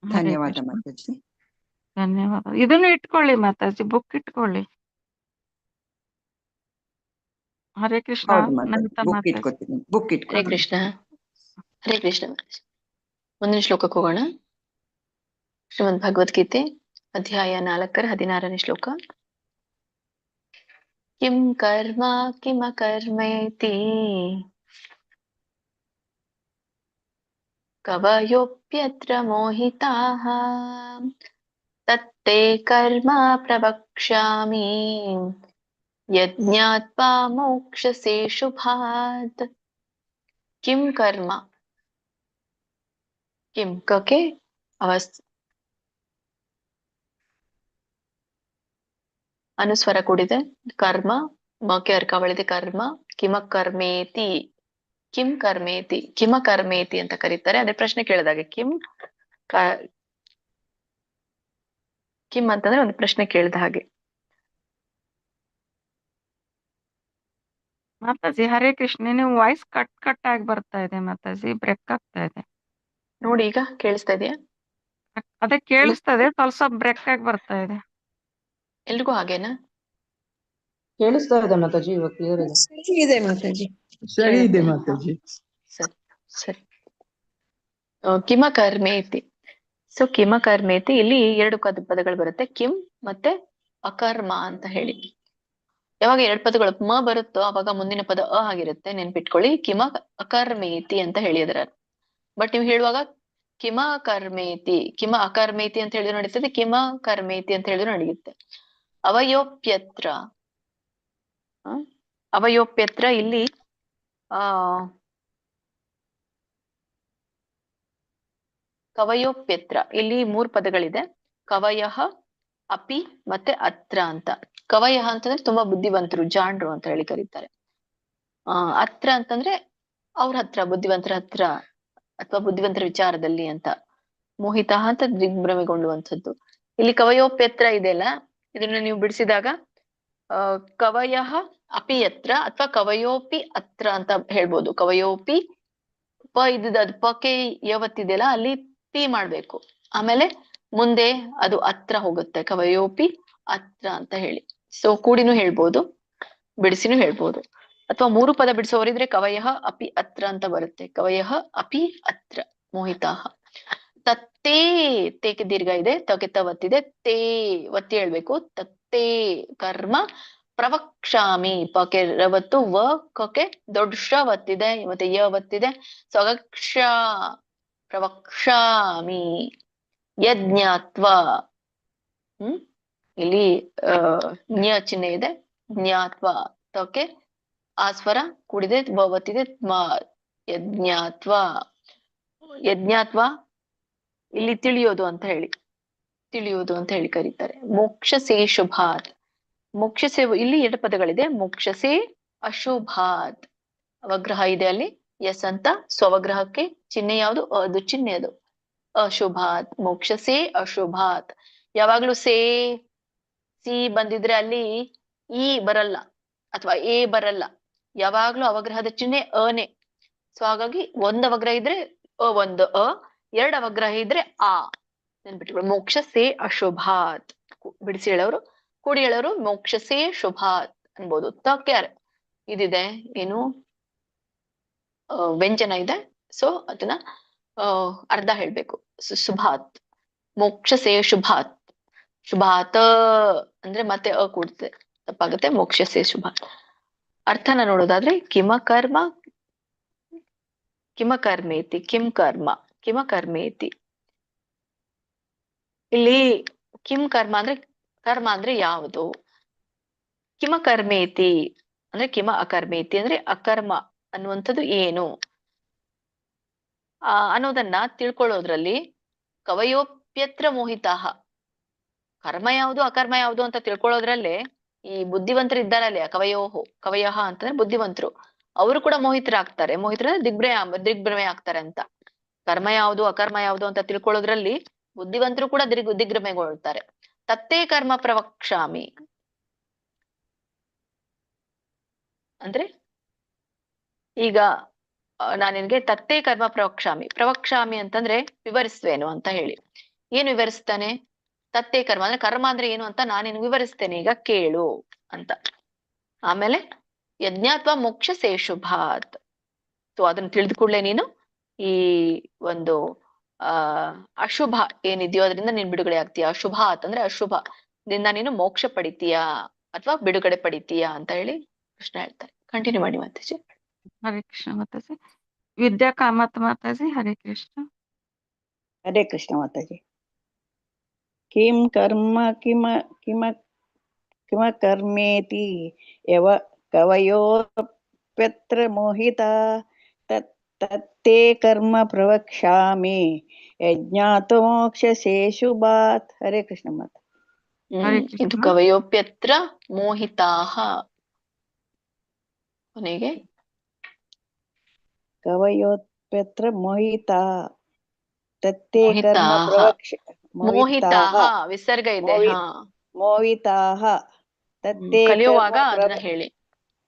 ಧನ್ಯವಾದ ಮಾತಾಜಿ. ಧನ್ಯವಾದ. ಇದನ್ನು ಇಟ್ಕೊಳ್ಳಿ ಮಾತಾಜಿ, ಬುಕ್ ಇಟ್ಕೊಳ್ಳಿ. ಹರೇ ಕೃಷ್ಣ. ಹೌದು ಮಾತಾಜಿ, ನಮಿತಾ ಬುಕ್ ಮಾತಾಜಿ. ಇಟ್ಕೋತೀನಿ. ಹರೇ ಕೃಷ್ಣ. ಹರೇ ಕೃಷ್ಣ. ಮುಂದಿನ ಶ್ಲೋಕಕ್ಕೆ ಹೋಗೋಣ. ಶ್ರೀಮದ್ ಭಗವದ್ಗೀತೆ ಅಧ್ಯಾಯ 4 16ನೇ ಶ್ಲೋಕ. ಕಿಂ ಕರ್ಮ ಕಿಮ ಕರ್ಮೇತಿ ಕವಯೋಪ್ಯತ್ರ ಮೋಹಿತಾಃ ತತ್ತೇ ಕರ್ಮ ಪ್ರವಕ್ಷ್ಯಾಮಿ ಯಜ್ಞಾತ್ವಾ ಮೋಕ್ಷಸೇ ಶುಭಾತ್. ಕಿಂ ಕರ್ಮ, ಕಿಂ ಕಕ್ಕೆ ಅನುಸ್ವರ ಕೂಡಿದೆ. ಕರ್ಮ ಮಕ್ಕೆ ಅರ್ಕವಳಿದೆ. ಕರ್ಮ ಕಿಮ ಕರ್ಮೇತಿ ಕಿಂ ಕರ್ಮೇತಿ, ಕಿಮ ಕರ್ಮೇತಿ ಅಂತ ಕರೀತಾರೆ. ಅದೇ ಪ್ರಶ್ನೆ ಕೇಳಿದಾಗೆ ಕಿಮ್ ಅಂತಂದ್ರೆ ಒಂದು ಪ್ರಶ್ನೆ ಕೇಳಿದ ಹಾಗೆ. ಮಾತಾಜಿ ಹರೇ ಕೃಷ್ಣ, ನೀವು ವಾಯ್ಸ್ ಕಟ್ ಕಟ್ ಆಗಿ ಬರ್ತಾ ಇದೆ ಮಾತಾಜಿ, ಬ್ರೇಕ್ ಆಗ್ತಾ ಇದೆ. ನೋಡಿ ಈಗ ಕೇಳಿಸ್ತಾ ಇದೆಯಾ? ಅದೇ ಕೇಳಿಸ್ತಾ ಇದೆ, ಸ್ವಲ್ಪ ಬ್ರೇಕ್ ಆಗಿ ಬರ್ತಾ ಇದೆ. ಎಲ್ರಿಗೂ ಹಾಗೇನಾ? ಕೇಳಿಸ್ತಾ ಇದೆ ಮಾತಾಜಿ, ಇವಾಗ ಕ್ಲಿಯರ್ ಇದೆ. ಸರಿ ಇದೆ ಮಾತಾಜಿ. ಸರಿ ಇದೆ ಕೇಳುತ್ತೆ? ಮಾತಾಜಿ. ಸರಿ ಸರಿ. ಕಿಮ ಕರ್ಮೇತಿ. ಸೊ ಕಿಮ ಕರ್ಮೇತಿ, ಇಲ್ಲಿ ಎರಡು ಪದಗಳು ಬರುತ್ತೆ, ಕಿಮ್ ಮತ್ತೆ ಅಕರ್ಮ ಅಂತ ಹೇಳಿ. ಯಾವಾಗ ಎರಡು ಪದಗಳು ಮ ಬರುತ್ತೋ ಅವಾಗ ಮುಂದಿನ ಪದ ಅ ಆಗಿರುತ್ತೆ, ನೆನ್ಪಿಟ್ಕೊಳ್ಳಿ. ಕಿಮ ಅಕರ್ಮೇತಿ ಅಂತ ಹೇಳಿದ್ರ. ಬಟ್ ನೀವು ಹೇಳುವಾಗ ಕಿಮ ಕರ್ಮೇತಿ, ಕಿಮ ಅಕರ್ಮೇತಿ ಅಂತ ಹೇಳಿದ್ರು ನಡೀತದೆ, ಕಿಮ ಕರ್ಮೇತಿ ಅಂತ ಹೇಳಿದ್ರು ನಡೆಯುತ್ತೆ. ಅವಯೋಪ್ಯತ್ರ, ಅವಯೋಪ್ಯತ್ರ ಇಲ್ಲಿ ಕವಯೋಪ್ಯತ್ರ, ಇಲ್ಲಿ 3 ಪದಗಳಿದೆ. ಕವಯಃ, ಅಪಿ ಮತ್ತೆ ಅತ್ರ ಅಂತ. ಕವಯಃ ಅಂತಂದ್ರೆ ತುಂಬಾ ಬುದ್ಧಿವಂತರು, ಜಾಣರು ಅಂತ ಹೇಳಿ ಕರೀತಾರೆ. ಅತ್ರ ಅಂತಂದ್ರೆ ಅವ್ರ ಹತ್ರ, ಬುದ್ಧಿವಂತರ ಹತ್ರ ಅಥವಾ ಬುದ್ಧಿವಂತರ ವಿಚಾರದಲ್ಲಿ ಅಂತ. ಮೋಹಿತ ಅಂತ ದಿಗ್ಭ್ರಮೆಗೊಳ್ಳುವಂಥದ್ದು. ಇಲ್ಲಿ ಕವಯೋಪ್ಯತ್ರ ಇದೆಯಲ್ಲ, ಇದನ್ನ ನೀವು ಬಿಡಿಸಿದಾಗ ಕವಯಃ ಅಪಿ ಅತ್ರ ಅಥವಾ ಕವಯೋಪಿ ಅತ್ರ ಅಂತ ಹೇಳ್ಬೋದು. ಕವಯೋಪಿ ಪ ಇದ್ದದ್ದು ಪಕ್ಕೆ ಯವತ್ತಿದೆಯಲ್ಲ, ಅಲ್ಲಿ ಪಿ ಮಾಡ್ಬೇಕು, ಆಮೇಲೆ ಮುಂದೆ ಅದು ಅತ್ರ ಹೋಗುತ್ತೆ, ಕವಯೋಪಿ ಅತ್ರ ಅಂತ ಹೇಳಿ. ಸೊ ಕೂಡಿನೂ ಹೇಳ್ಬೋದು, ಬಿಡಿಸಿನೂ ಹೇಳ್ಬೋದು. ಅಥವಾ 3 ಪದ ಬಿಡಿಸೋರಿದ್ರೆ ಕವಯಃ ಅಪಿ ಅತ್ರ ಅಂತ ಬರುತ್ತೆ. ಕವಯಃ ಅಪಿ ಅತ್ರ ಮೋಹಿತಾಹ. ತತ್ತೇ, ತೇಕೆ ದೀರ್ಘ ಇದೆ, ತಗೆ ಒತ್ತಿದೆ, ತೇ ಒತ್ತಿ ಹೇಳ್ಬೇಕು. ತತ್ತೇ ಕರ್ಮ ಪ್ರವಕ್ಷಾಮಿ, ಪಕ್ಕೆ ರವತ್ತು, ವ ಕಕ್ಕೆ ದೊಡ್ಡ ಶ ಒತ್ತಿದೆ, ಮತ್ತೆ ಯ ಒತ್ತಿದೆ. ಸೊ ಅಗಕ್ಷ ಪ್ರವಕ್ಷಾಮಿ ಯಜ್ಞಾತ್ವ. ಇಲ್ಲಿ ಜ್ಞ ಚಿಹ್ನೆ ಇದೆ, ಜ್ಞಾತ್ವ, ತಕ್ಕೆ ಆ ಸ್ವರ ಕೂಡಿದೆ, ಒತ್ತಿದೆ, ಯಜ್ಞಾತ್ವ. ಯಜ್ಞಾತ್ವ ಇಲ್ಲಿ ತಿಳಿಯೋದು ಅಂತ ಹೇಳಿ, ತಿಳಿಯುವುದು ಅಂತ ಹೇಳಿ ಕರೀತಾರೆ. ಮೋಕ್ಷಸೇ ಶುಭಾತ್, ಮೋಕ್ಷಸೇ, ಇಲ್ಲಿ 2 ಪದಗಳಿದೆ. ಮೋಕ್ಷಸೇ ಅಶುಭಾತ್, ಅವಗ್ರಹ ಇದೆ ಅಲ್ಲಿ, ಎಸ್ ಅಂತ. ಸ್ವವಗ್ರಹಕ್ಕೆ ಚಿಹ್ನೆ ಯಾವುದು? ಅದು ಚಿಹ್ನೆ, ಅದು ಅಶುಭಾತ್. ಮೋಕ್ಷಸೇ ಅಶುಭಾತ್. ಯಾವಾಗ್ಲೂ ಸಿ ಬಂದಿದ್ರೆ ಅಲ್ಲಿ ಈ ಬರಲ್ಲ ಅಥವಾ ಎ ಬರಲ್ಲ, ಯಾವಾಗ್ಲೂ ಅವಗ್ರಹದ ಚಿಹ್ನೆ ಅನೆ. ಸೊ ಹಾಗಾಗಿ 1 ಅವಗ್ರಹ ಇದ್ರೆ ಒಂದು ಅ, 2 ಅವಗ್ರಹ ಇದ್ರೆ ಆ, ನೆನ್ಪಿಟ್ಕೊಳ್ಳಿ. ಮೋಕ್ಷಸೇ ಅಶುಭಾತ್. ಬಿಡಿಸಿ ಹೇಳೋರು, ಕೂಡಿ ಹೇಳೋರು ಮೋಕ್ಷಸೇ ಶುಭಾತ್ ಅನ್ಬೋದು. ತಕ್ಕೆ ಇದಿದೆ, ಏನು ವ್ಯಂಜನ ಇದೆ, ಸೊ ಅದನ್ನ ಅರ್ಧ ಹೇಳ್ಬೇಕು. ಶುಭಾತ್, ಮೋಕ್ಷಸೇ ಶುಭಾತ್. ಶುಭಾತ ಅಂದ್ರೆ ಮತ್ತೆ ಅ ಕೂಡುತ್ತೆ, ತಪ್ಪಾಗುತ್ತೆ. ಮೋಕ್ಷಸೇ ಶುಭಾತ್. ಅರ್ಥನ ನೋಡೋದಾದ್ರೆ ಕಿಮ ಕರ್ಮ, ಕಿಮ ಕರ್ಮೇತಿ, ಕಿಂ ಕರ್ಮ, ಕಿಮ ಕರ್ಮೇತಿ. ಇಲ್ಲಿ ಕಿಂ ಕರ್ಮ ಅಂದ್ರೆ, ಕರ್ಮ ಅಂದ್ರೆ ಯಾವುದು? ಕಿಮ ಕರ್ಮೇತಿ ಅಂದ್ರೆ, ಕಿಮ ಅಕರ್ಮೇತಿ ಅಂದ್ರೆ ಅಕರ್ಮ ಅನ್ನುವಂಥದ್ದು ಏನು ಅನ್ನೋದನ್ನ ತಿಳ್ಕೊಳ್ಳೋದ್ರಲ್ಲಿ ಕವಯೋಪ್ಯತ್ರ ಮೋಹಿತಾಹ, ಕರ್ಮ ಯಾವುದು ಅಕರ್ಮ ಯಾವುದು ಅಂತ ತಿಳ್ಕೊಳ್ಳೋದ್ರಲ್ಲೇ ಈ ಬುದ್ಧಿವಂತರು ಇದ್ದಾರಲ್ಲೇ, ಕವಯಃ ಅಂತಂದ್ರೆ ಬುದ್ಧಿವಂತರು, ಅವರು ಕೂಡ ಮೋಹಿತರಾಗ್ತಾರೆ. ಮೋಹಿತರ ದಿಗ್ಭ್ರಮೆ ಆಗ್ತಾರೆ ಅಂತ. ಕರ್ಮ ಯಾವುದು ಅಕರ್ಮ ಯಾವುದು ಅಂತ ತಿಳ್ಕೊಳ್ಳೋದ್ರಲ್ಲಿ ಬುದ್ಧಿವಂತರು ಕೂಡ ದಿಗ್ಭ್ರಮೆಗೊಳ್ತಾರೆ. ತತ್ತೇ ಕರ್ಮ ಪ್ರವಕ್ಷಾಮಿ ಅಂದ್ರೆ, ಈಗ ನಾನು ನಿನ್ಗೆ ತತ್ತೇ ಕರ್ಮ ಪ್ರವಕ್ಷಾಮಿ ಅಂತಂದ್ರೆ ವಿವರಿಸುವೇನು ಅಂತ ಹೇಳಿ. ಏನು ವಿವರಿಸ್ತಾನೆ? ತತ್ತೇ ಕರ್ಮ ಅಂದ್ರೆ, ಕರ್ಮ ಅಂದ್ರೆ ಏನು ಅಂತ ನಾನೇನು ವಿವರಿಸ್ತೇನೆ, ಈಗ ಕೇಳು ಅಂತ. ಆಮೇಲೆ ಯಜ್ಞಾತ್ವ ಮೋಕ್ಷ ಶುಭಾತ್. ಸೊ ಅದನ್ನ ತಿಳಿದ ಕೂಡಲೇ ನೀನು ಈ ಒಂದು ಅಶುಭ ಏನಿದೆಯೋ ಅದರಿಂದ ನೀನ್ ಬಿಡುಗಡೆ ಆಗ್ತೀಯಾ. ಅಶುಭಾತ್ ಅಂದ್ರೆ ಅಶುಭ ದಿಂದ ನೀನು ಮೋಕ್ಷ ಪಡಿತೀಯಾ ಅಥವಾ ಬಿಡುಗಡೆ ಪಡಿತೀಯಾ ಅಂತ ಹೇಳಿ ಕೃಷ್ಣ ಹೇಳ್ತಾರೆ. ಕಂಟಿನ್ಯೂ ಮಾಡಿ ಮಾತಾಜಿ. ಹರೇ ಕೃಷ್ಣ ಮಾತಾಜಿ. ವಿದ್ಯಾ ಕಾಮತ್ ಮಾತಾಜಿ. ಹರೇ ಕೃಷ್ಣ. ಹರೇ ಕೃಷ್ಣ ಮಾತಾಜಿ. ಕಿಂ ಕರ್ಮ ಕಿಮ ಕರ್ಮೇತಿ ಯವ ಕವಯೋಪ್ಯತ್ರ ಮೋಹಿತಾ ತತ್ತೇ ಕರ್ಮ ಪ್ರವಕ್ಷ್ಯಾಮಿ ಯಜ್ಞಾತ್ವ ಮೋಕ್ಷಸೇ ಶುಭಾತ್. ಹರೇ ಕೃಷ್ಣ ಮಾತಾ. ಇದು ಕವಯೋಪ್ಯತ್ರ ಮೋಹಿತಾಹ. ಕೊನೆಗೆ ಕವಯೋತ್ಪತ್ರ ಮೋಹಿತಾ ತತ್ತೇ ಕರ್ಮ ಮೋಹಿತಾಹ ಪ್ರವಕ್ಷ ಮೋಹಿತಾಹ ಮೋಹಿತಾಹ ವಿಸರ್ಗ ಇದೆ. ಮೋಹಿ ಹಾ ಮೋಹಿತಾಹ ತತ್ತೇ ಕಲಿಯುವಾಗ ಕರ್ಮ ಅದನ್ನ ಹೇಳಿ.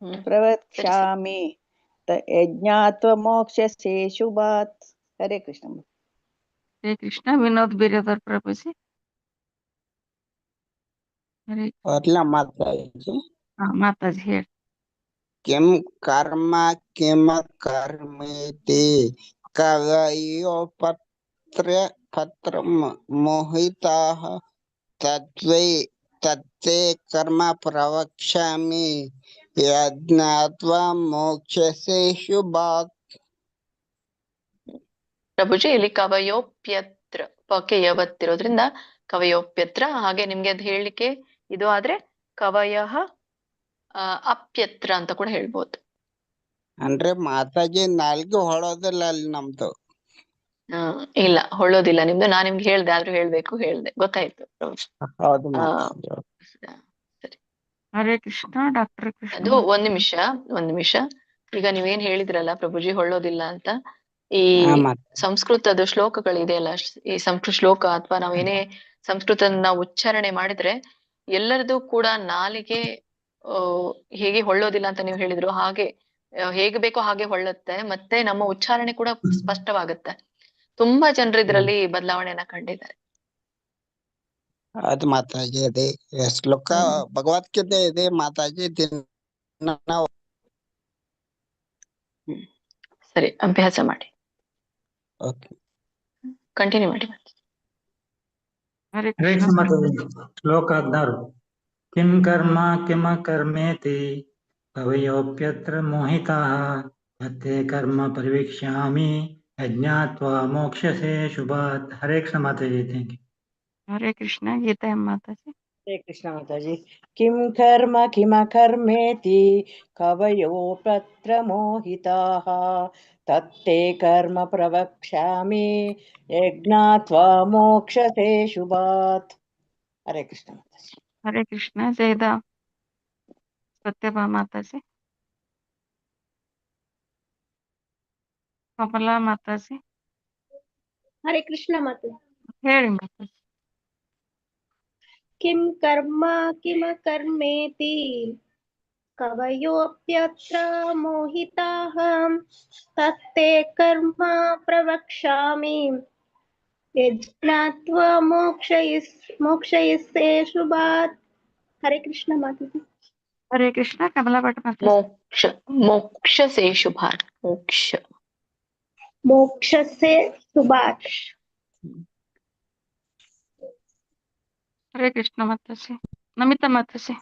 ಸರಿ ಸರಿ. ಪ್ರವಕ್ಷ್ಯಾಮಿ ಯಜ್ಞಾತ್ವ ಮೋಕ್ಷಸೆ ಶುಭಾತ್. ಹರೇ ಕೃಷ್ಣ. ಹರೇ ಕೃಷ್ಣ. ವಿನೋದ್ ಬಿರಾದರ್ ಪ್ರಭುಜಿ. ಹರೇ ಬರ್ಲ ಮಾತಾಜಿ. ಮಾತಾಜಿ ಹೇಳಿ. किम कर्म किम कर्मेति कवयो पत्र मोहिताः तत्ते कर्म प्रवक्ष्यामि यज्ञात्वा मोक्षसे शुभात्. ಪ್ರಭುಜಿ ಇಲ್ಲಿ ಕವಯೋಪ್ಯತ್ರ ಪಕ್ಕೆ ಯವತ್ತಿರೋದ್ರಿಂದ ಕವಯೋಪ್ಯತ್ರ. ಹಾಗೆ ನಿಮ್ಗೆ ಅದು ಹೇಳಲಿಕ್ಕೆ ಇದು ಆದ್ರೆ ಕವಯಃ ಅಪ್ಯತ್ರ ಅಂತ ಕೂಡ ಹೇಳ್ಬೋದು. ಅಂದ್ರೆ ಮಾತಾಜಿ ನಾಲ್ಗೆ ಹೊಳೋದಿಲ್ಲ ಅಲ್ಲಿ ನಮ್ದು. ಇಲ್ಲ ಹೊಳ್ಳೋದಿಲ್ಲ ನಿಮ್ದು. ನಾನ್ ನಿಮ್ಗೆ ಹೇಳ್ದೆ ಆದ್ರೂ ಹೇಳ್ದೆ ಗೊತ್ತಾಯ್ತು. ಹೌದು ಆ, ಮಾತಾಜಿ. ಹರೇ ಕೃಷ್ಣ. ಡಾಕ್ಟರ್ ಕೃಷ್ಣ. ಅದು ಒಂದ್ ನಿಮಿಷ. ಈಗ ನೀವೇನ್ ಹೇಳಿದ್ರಲ್ಲ ಪ್ರಭುಜಿ ಹೊಳ್ಳೋದಿಲ್ಲ ಅಂತ, ಈ ಸಂಸ್ಕೃತದ ಶ್ಲೋಕಗಳಿದೆಯಲ್ಲ, ಈ ಸಂಸ್ಕೃತ ಶ್ಲೋಕ ಅಥವಾ ನಾವೇನೇ ಸಂಸ್ಕೃತ ನಾವು ಉಚ್ಚಾರಣೆ ಮಾಡಿದ್ರೆ ಎಲ್ಲರದು ಕೂಡ ನಾಲಿಗೆ ಹೇಗೆ ಹೊಳ್ಳೋದಿಲ್ಲ ಅಂತ ನೀವು ಹೇಳಿದ್ರು ಹಾಗೆ ಹೇಗೆ ಬೇಕೋ ಹಾಗೆ ಹೊಳ್ಳುತ್ತೆ. ಮತ್ತೆ ನಮ್ಮ ಉಚ್ಚಾರಣೆ ಕೂಡ ಸ್ಪಷ್ಟವಾಗುತ್ತೆ. ತುಂಬಾ ಜನರು ಇದರಲ್ಲಿ ಬದಲಾವಣೆಯನ್ನ ಕಂಡಿದ್ದಾರೆ. ಅದು ಮಾತಾಜಿ ಅದೇ ಶ್ಲೋಕ ಭಗವದ್ಗೀತೆ ಇದೆ ಮಾತಾಜಿ. ಸರಿ, ಅಭ್ಯಾಸ ಮಾಡಿ. ಕಂಟಿನ್ಯೂ ಮಾಡಿ. ಹರೇ ಹರೇ ಕೃಷ್ಣ. ಕೃಷ್ಣ. ಶ್ಲೋಕ 16. ಕಿಂ ಕರ್ಮ ಕಿಮ ಕರ್ಮೇತಿ ಕವಯೋಪ್ಯತ್ರ ಮೋಹಿತಾಃ ತತ್ತೇ ಕರ್ಮ ಪರಿವಕ್ಷ್ಯಾಮಿ ಯಜ್ಞಾತ್ವಾ ಮೋಕ್ಷಸೆ ಶುಭಾತ್. ಹರೇ ಕೃಷ್ಣ ಮಾತಾಜಿ. Thank you. ಹರೇ ಕೃಷ್ಣ. ಗೀತಾ ಮಾತಾಜಿ. ಹರೇ ಕೃಷ್ಣ ಮಾತಾಜಿ. ಕಿಂ ಕರ್ಮ ಕಿಮ ಕರ್ಮೇತಿ ಕವಯೋಪತ್ರ ಮೋಹಿತಾಃ ತತ್ತೇ ಕರ್ಮ ಪ್ರವಕ್ಷ್ಯಾಮಿ ಯಜ್ಞಾತ್ವಾ ಮೋಕ್ಷಸೆ ಶುಭಾತ್. ಹರೇ ಕೃಷ್ಣ ಮಾತಾಜಿ. ಹರೇ ಕೃಷ್ಣ. ಜಯದ ಸತ್ಯಭಾ ಮಾತಾಜಿ. ಕಮಲಾ ಮಾತಾಜಿ. ಹರೇ ಕೃಷ್ಣ ಮಾತಾಜಿ. ಹೇಳಿ ಮಾತಾಜಿ. ಕಿಂ ಕರ್ಮ ಕಿಮ ಕರ್ಮೇತಿ ಕವಯೋಪ್ಯತ್ರ ಮೋಹಿತಾಃ ತತ್ತೇ ಕರ್ಮ ಪ್ರವಕ್ಷ್ಯಾಮಿ ಯಜ್ಞಾತ್ವಾ ಮೋಕ್ಷಯಿಸ್ಸೆ ಶುಭಾತ್. ಹರೇ ಕೃಷ್ಣ ಮಾತಾಜಿ. ಹರೇ ಕೃಷ್ಣ. ಕಮಲಾ ಭಟ್ ಮಾತಾಜಿ. ಮೋಕ್ಷಸೆ ಶುಭಾತ್. ಮೋಕ್ಷಸೆ ಶುಭಾತ್. ಹರೇ ಕೃಷ್ಣ ಮಾತಾಜಿ. ನಮಿತಾ ಮಾತಾಜಿ.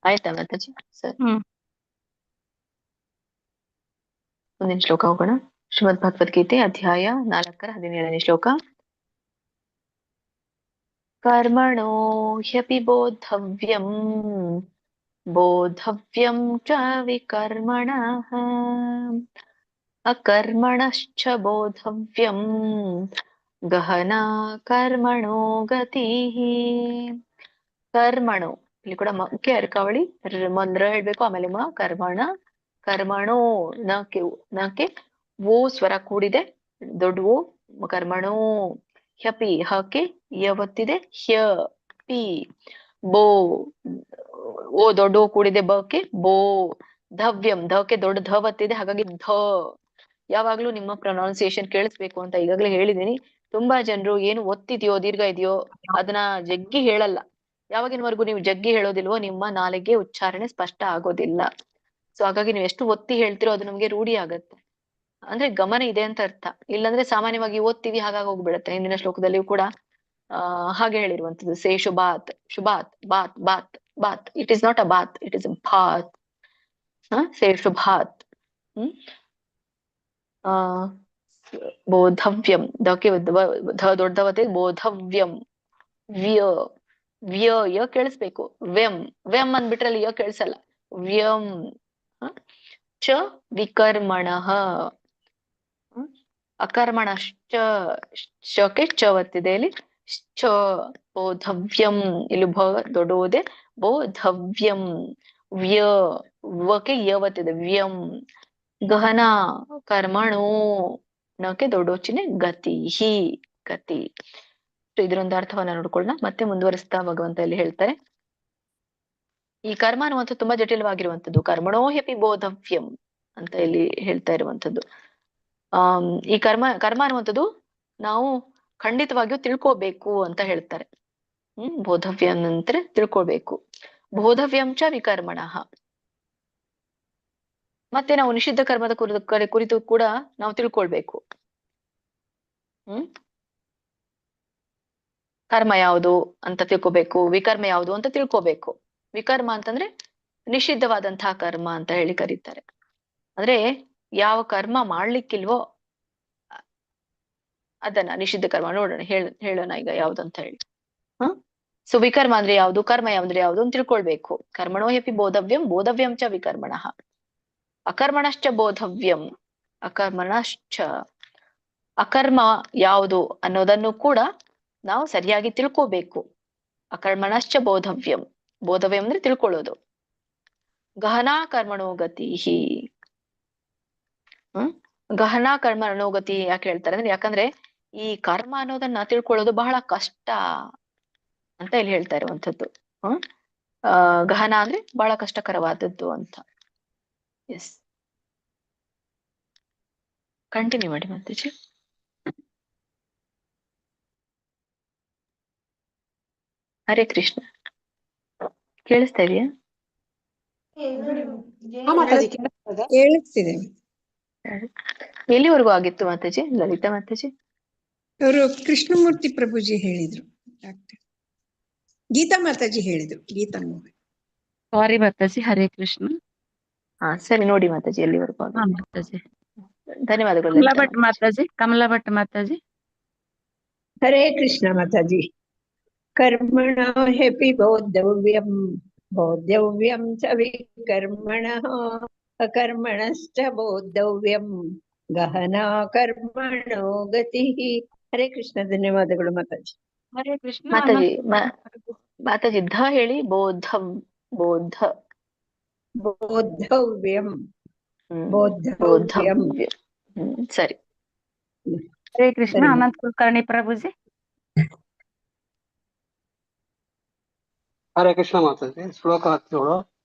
ಆಯ್ತಾ ಮಾತಾಜಿ? ಸರಿ, ಹ್ಮ್. ಮುಂದಿನ ಶ್ಲೋಕ ಹೋಗೋಣ. ಶ್ರೀಮದ್ ಭಗವದ್ಗೀತೆ ಅಧ್ಯಾಯ 4 ಶ್ಲೋಕ. ಕರ್ಮಣೋ ಹ್ಯಪಿ ಬೋಧವ್ಯಂ ಚ ವಿಕರ್ಮಣಃ ಅಕರ್ಮಣಶ್ಚ ಬೋಧವ್ಯಂ ಗಹನಾ ಕರ್ಮಣೋ ಗತಿಃ. ಕರ್ಮಣೋ ಇಲ್ಲಿ ಕೂಡ ಮುಖ್ಯ ಅರ್ಕಾವಳಿ ಮಂದ್ರ ಹೇಳ್ಬೇಕು. ಆಮೇಲೆ ಕರ್ಮಣೋ ನಕ್ಕೆ ಓ ಸ್ವರ ಕೂಡಿದೆ, ದೊಡ್ಡ ಓ. ಕರ್ಮಣೋ ಹ್ಯಪಿ ಹಕ್ಕೆ ಯವತ್ತಿದೆ ಹ್ಯ ಪಿ ಬೋ ಓ ದೊಡ್ಡ ಓ ಕೂಡಿದೆ ಬಕ್ಕೆ ಬೋ. ಧಕ್ಕೆ ದೊಡ್ಡ ಧವತ್ತಿದೆ, ಹಾಗಾಗಿ ಧ. ಯಾವಾಗ್ಲೂ ನಿಮ್ಮ ಪ್ರೊನೌನ್ಸಿಯೇಷನ್ ಕೇಳಿಸ್ಬೇಕು ಅಂತ ಈಗಾಗಲೇ ಹೇಳಿದೀನಿ. ತುಂಬಾ ಜನರು ಏನು ಒತ್ತಿದೆಯೋ ದೀರ್ಘ ಇದೆಯೋ ಅದನ್ನ ಜಗ್ಗಿ ಹೇಳಲ್ಲ. ಯಾವಾಗಿನವರೆಗೂ ನೀವು ಜಗ್ಗಿ ಹೇಳೋದಿಲ್ವೋ ನಿಮ್ಮ ನಾಲಿಗೆ ಉಚ್ಚಾರಣೆ ಸ್ಪಷ್ಟ ಆಗೋದಿಲ್ಲ. ಸೊ ಹಾಗಾಗಿ ನೀವು ಎಷ್ಟು ಒತ್ತಿ ಹೇಳ್ತಿರೋ ಅದು ನಮ್ಗೆ ರೂಢಿ ಆಗತ್ತೆ. ಅಂದ್ರೆ ಗಮನ ಇದೆ ಅಂತ ಅರ್ಥ. ಇಲ್ಲಾಂದ್ರೆ ಸಾಮಾನ್ಯವಾಗಿ ಓದ್ತೀವಿ ಹಾಗಾಗಿ ಹೋಗ್ಬಿಡತ್ತೆ. ಹಿಂದಿನ ಶ್ಲೋಕದಲ್ಲಿಯೂ ಕೂಡ ಹಾಗೆ ಹೇಳಿರುವಂತದ್ದು. ಸೇ ಶುಭಾತ್ bath bath. It is not a bath, it is a ಭಾತ್. ಸೇ ಶುಭಾತ್. ಬೋಧವ್ಯಂ ದಕ್ಕೆ ದೊಡ್ಡವತ್ತೆ ಬೋಧವ್ಯಂ. ವ್ಯ ಕೇಳಿಸ್ಬೇಕು. ವ್ಯಂ ಅಂದ್ಬಿಟ್ರಲ್ಲಿ ಯ ಕೇಳಿಸಲ್ಲ. ವ್ಯಂ ಚ ವಿಕರ್ಮಣಃ. ಅಕರ್ಮಣಶ್ಚ ಶಕ್ಕೆ ಚ ಒತ್ತಿದೆ ಇಲ್ಲಿ. ಚ ಬೋಧವ್ಯಂ ಇಲ್ಲಿ ಭ ದೊಡ್ಡ ಓದೆ. ಬೋಧವ್ಯಂ ವ್ಯ ವಕ್ಕೆ ಯ ಒತ್ತಿದೆ ವ್ಯಂ. ಗಹನ ಕರ್ಮಣೋ ನಕ್ಕೆ ದೊಡ್ಡೋಚಿನೆ ಗತಿ ಗತಿ. ಇದರೊಂದು ಅರ್ಥವನ್ನ ನೋಡ್ಕೊಳ್ಳೋಣ. ಮತ್ತೆ ಮುಂದುವರಿಸ್ತಾ ಭಗವಂತ ಇಲ್ಲಿ ಹೇಳ್ತಾರೆ, ಈ ಕರ್ಮ ಅನ್ನುವಂಥದ್ದು ತುಂಬಾ ಜಟಿಲವಾಗಿರುವಂಥದ್ದು. ಕರ್ಮಣೋ ಹ್ಯಪಿ ಬೋಧವ್ಯಂ ಅಂತ ಇಲ್ಲಿ ಹೇಳ್ತಾ ಇರುವಂಥದ್ದು. ಈ ಕರ್ಮ ಅನ್ನುವಂಥದ್ದು ನಾವು ಖಂಡಿತವಾಗಿಯೂ ತಿಳ್ಕೋಬೇಕು ಅಂತ ಹೇಳ್ತಾರೆ. ಬೋಧವ್ಯ ನಂತರ ತಿಳ್ಕೊಳ್ಬೇಕು. ಬೋಧವ್ಯಂ ಚ ವಿಕರ್ಮಣಃ. ಮತ್ತೆ ನಾವು ನಿಷಿದ್ಧ ಕರ್ಮದ ಕುರಿತು ಕೂಡ ನಾವು ತಿಳ್ಕೊಳ್ಬೇಕು. ಕರ್ಮ ಯಾವುದು ಅಂತ ತಿಳ್ಕೊಬೇಕು, ವಿಕರ್ಮ ಯಾವುದು ಅಂತ ತಿಳ್ಕೊಬೇಕು. ವಿಕರ್ಮ ಅಂತಂದ್ರೆ ನಿಷಿದ್ಧವಾದಂತಹ ಕರ್ಮ ಅಂತ ಹೇಳಿ ಕರೀತಾರೆ. ಅಂದ್ರೆ ಯಾವ ಕರ್ಮ ಮಾಡ್ಲಿಕ್ಕಿಲ್ವೋ ಅದನ್ನ ನಿಷಿದ್ಧ ಕರ್ಮ. ನೋಡೋಣ, ಹೇಳೋಣ ಈಗ ಯಾವ್ದಂತ ಹೇಳಿ. ಸೊ ವಿಕರ್ಮ ಅಂದ್ರೆ ಯಾವುದು, ಕರ್ಮ ಯಾವ್ದ್ರೆ ಯಾವುದು ಅಂತ ತಿಳ್ಕೊಳ್ಬೇಕು. ಕರ್ಮಣೋ ಹ್ಯಪಿ ಬೋಧವ್ಯಂ ಬೋಧವ್ಯಂ ಚ ವಿಕರ್ಮಣಃ. ಅಕರ್ಮಣಶ್ಚ ಬೋಧವ್ಯಂ ಅಕರ್ಮಣಶ್ಚ. ಅಕರ್ಮ ಯಾವುದು ಅನ್ನೋದನ್ನು ಕೂಡ ನಾವು ಸರಿಯಾಗಿ ತಿಳ್ಕೋಬೇಕು. ಅಕರ್ಮಣಶ್ಚ ಬೋಧವ್ಯಂ. ಬೋಧವ್ಯಂ ಅಂದ್ರೆ ತಿಳ್ಕೊಳ್ಳೋದು. ಗಹನಾ ಕರ್ಮಣೋ ಗತಿ. ಗಹನಾ ಕರ್ಮಣೋ ಗತಿ ಯಾಕೆ ಹೇಳ್ತಾರೆ ಅಂದ್ರೆ, ಯಾಕಂದ್ರೆ ಈ ಕರ್ಮ ಅನ್ನೋದನ್ನ ತಿಳ್ಕೊಳ್ಳೋದು ಬಹಳ ಕಷ್ಟ ಅಂತ ಇಲ್ಲಿ ಹೇಳ್ತಾ ಇರುವಂಥದ್ದು. ಗಹನ ಅಂದ್ರೆ ಬಹಳ ಕಷ್ಟಕರವಾದದ್ದು ಅಂತ. ಎಸ್, ಕಂಟಿನ್ಯೂ ಮಾಡಿ ಮಾತಾಜಿ. ಹರೇ ಕೃಷ್ಣ. ಕೇಳಿಸ್ತಾ ಇದೆಯಾ? ಕೇಳಿಸ್ತಿದೆ. ಎಲ್ಲಿವರೆಗೂ ಆಗಿತ್ತು ಮಾತಾಜಿ? ಲಲಿತಾ ಮಾತಾಜಿ ಅವರು ಕೃಷ್ಣಮೂರ್ತಿ ಪ್ರಭುಜಿ ಹೇಳಿದ್ರು. ಗೀತಾ ಮಾತಾಜಿ ಹೇಳಿದ್ರು. ಗೀತಾ ಮೋಹನ್. ಸಾರಿ ಮಾತಾಜಿ. ಹರೇ ಕೃಷ್ಣ. ಸರಿ, ನೋಡಿ ಮಾತಾಜಿ ಎಲ್ಲಿವರೆಗೂ ಆಗಿದೆ. ಮಾತಾಜಿ ಧನ್ಯವಾದಗಳು. ಕಮಲಾ ಭಟ್ ಮಾತಾಜಿ. ಕಮಲಾ ಭಟ್ ಮಾತಾಜಿ. ಹರೇ ಕೃಷ್ಣ ಮಾತಾಜಿ. ಕರ್ಮಣೋ ಹ್ಯಪಿ ಬೋಧವ್ಯಂ ಬೋಧವ್ಯಂ ಚ ವಿಕರ್ಮಣಃ ಅಕರ್ಮಣಶ್ಚ ಬೋಧವ್ಯಂ ಗಹನಾ ಕರ್ಮಣೋ ಗತಿ. ಹರೇ ಕೃಷ್ಣ. ಧನ್ಯವಾದಗಳು ಮಾತಾಜಿ. ಹರೇ ಕೃಷ್ಣ. ಮಾತಾಜಿ ಮಾತಾಜಿ ಧ ಹೇಳಿ. ಬೋಧವ್ಯಂ ಬೋಧವ್ಯಂ. ಸರಿ. ಹರೇ ಕೃಷ್ಣ. ಅನಂತ ಕುಲಕರ್ಣಿ ಪ್ರಭುಜಿ. ಹರೇ ಕೃಷ್ಣ ಮಾತಾಜಿ. ಶ್ಲೋಕ 17.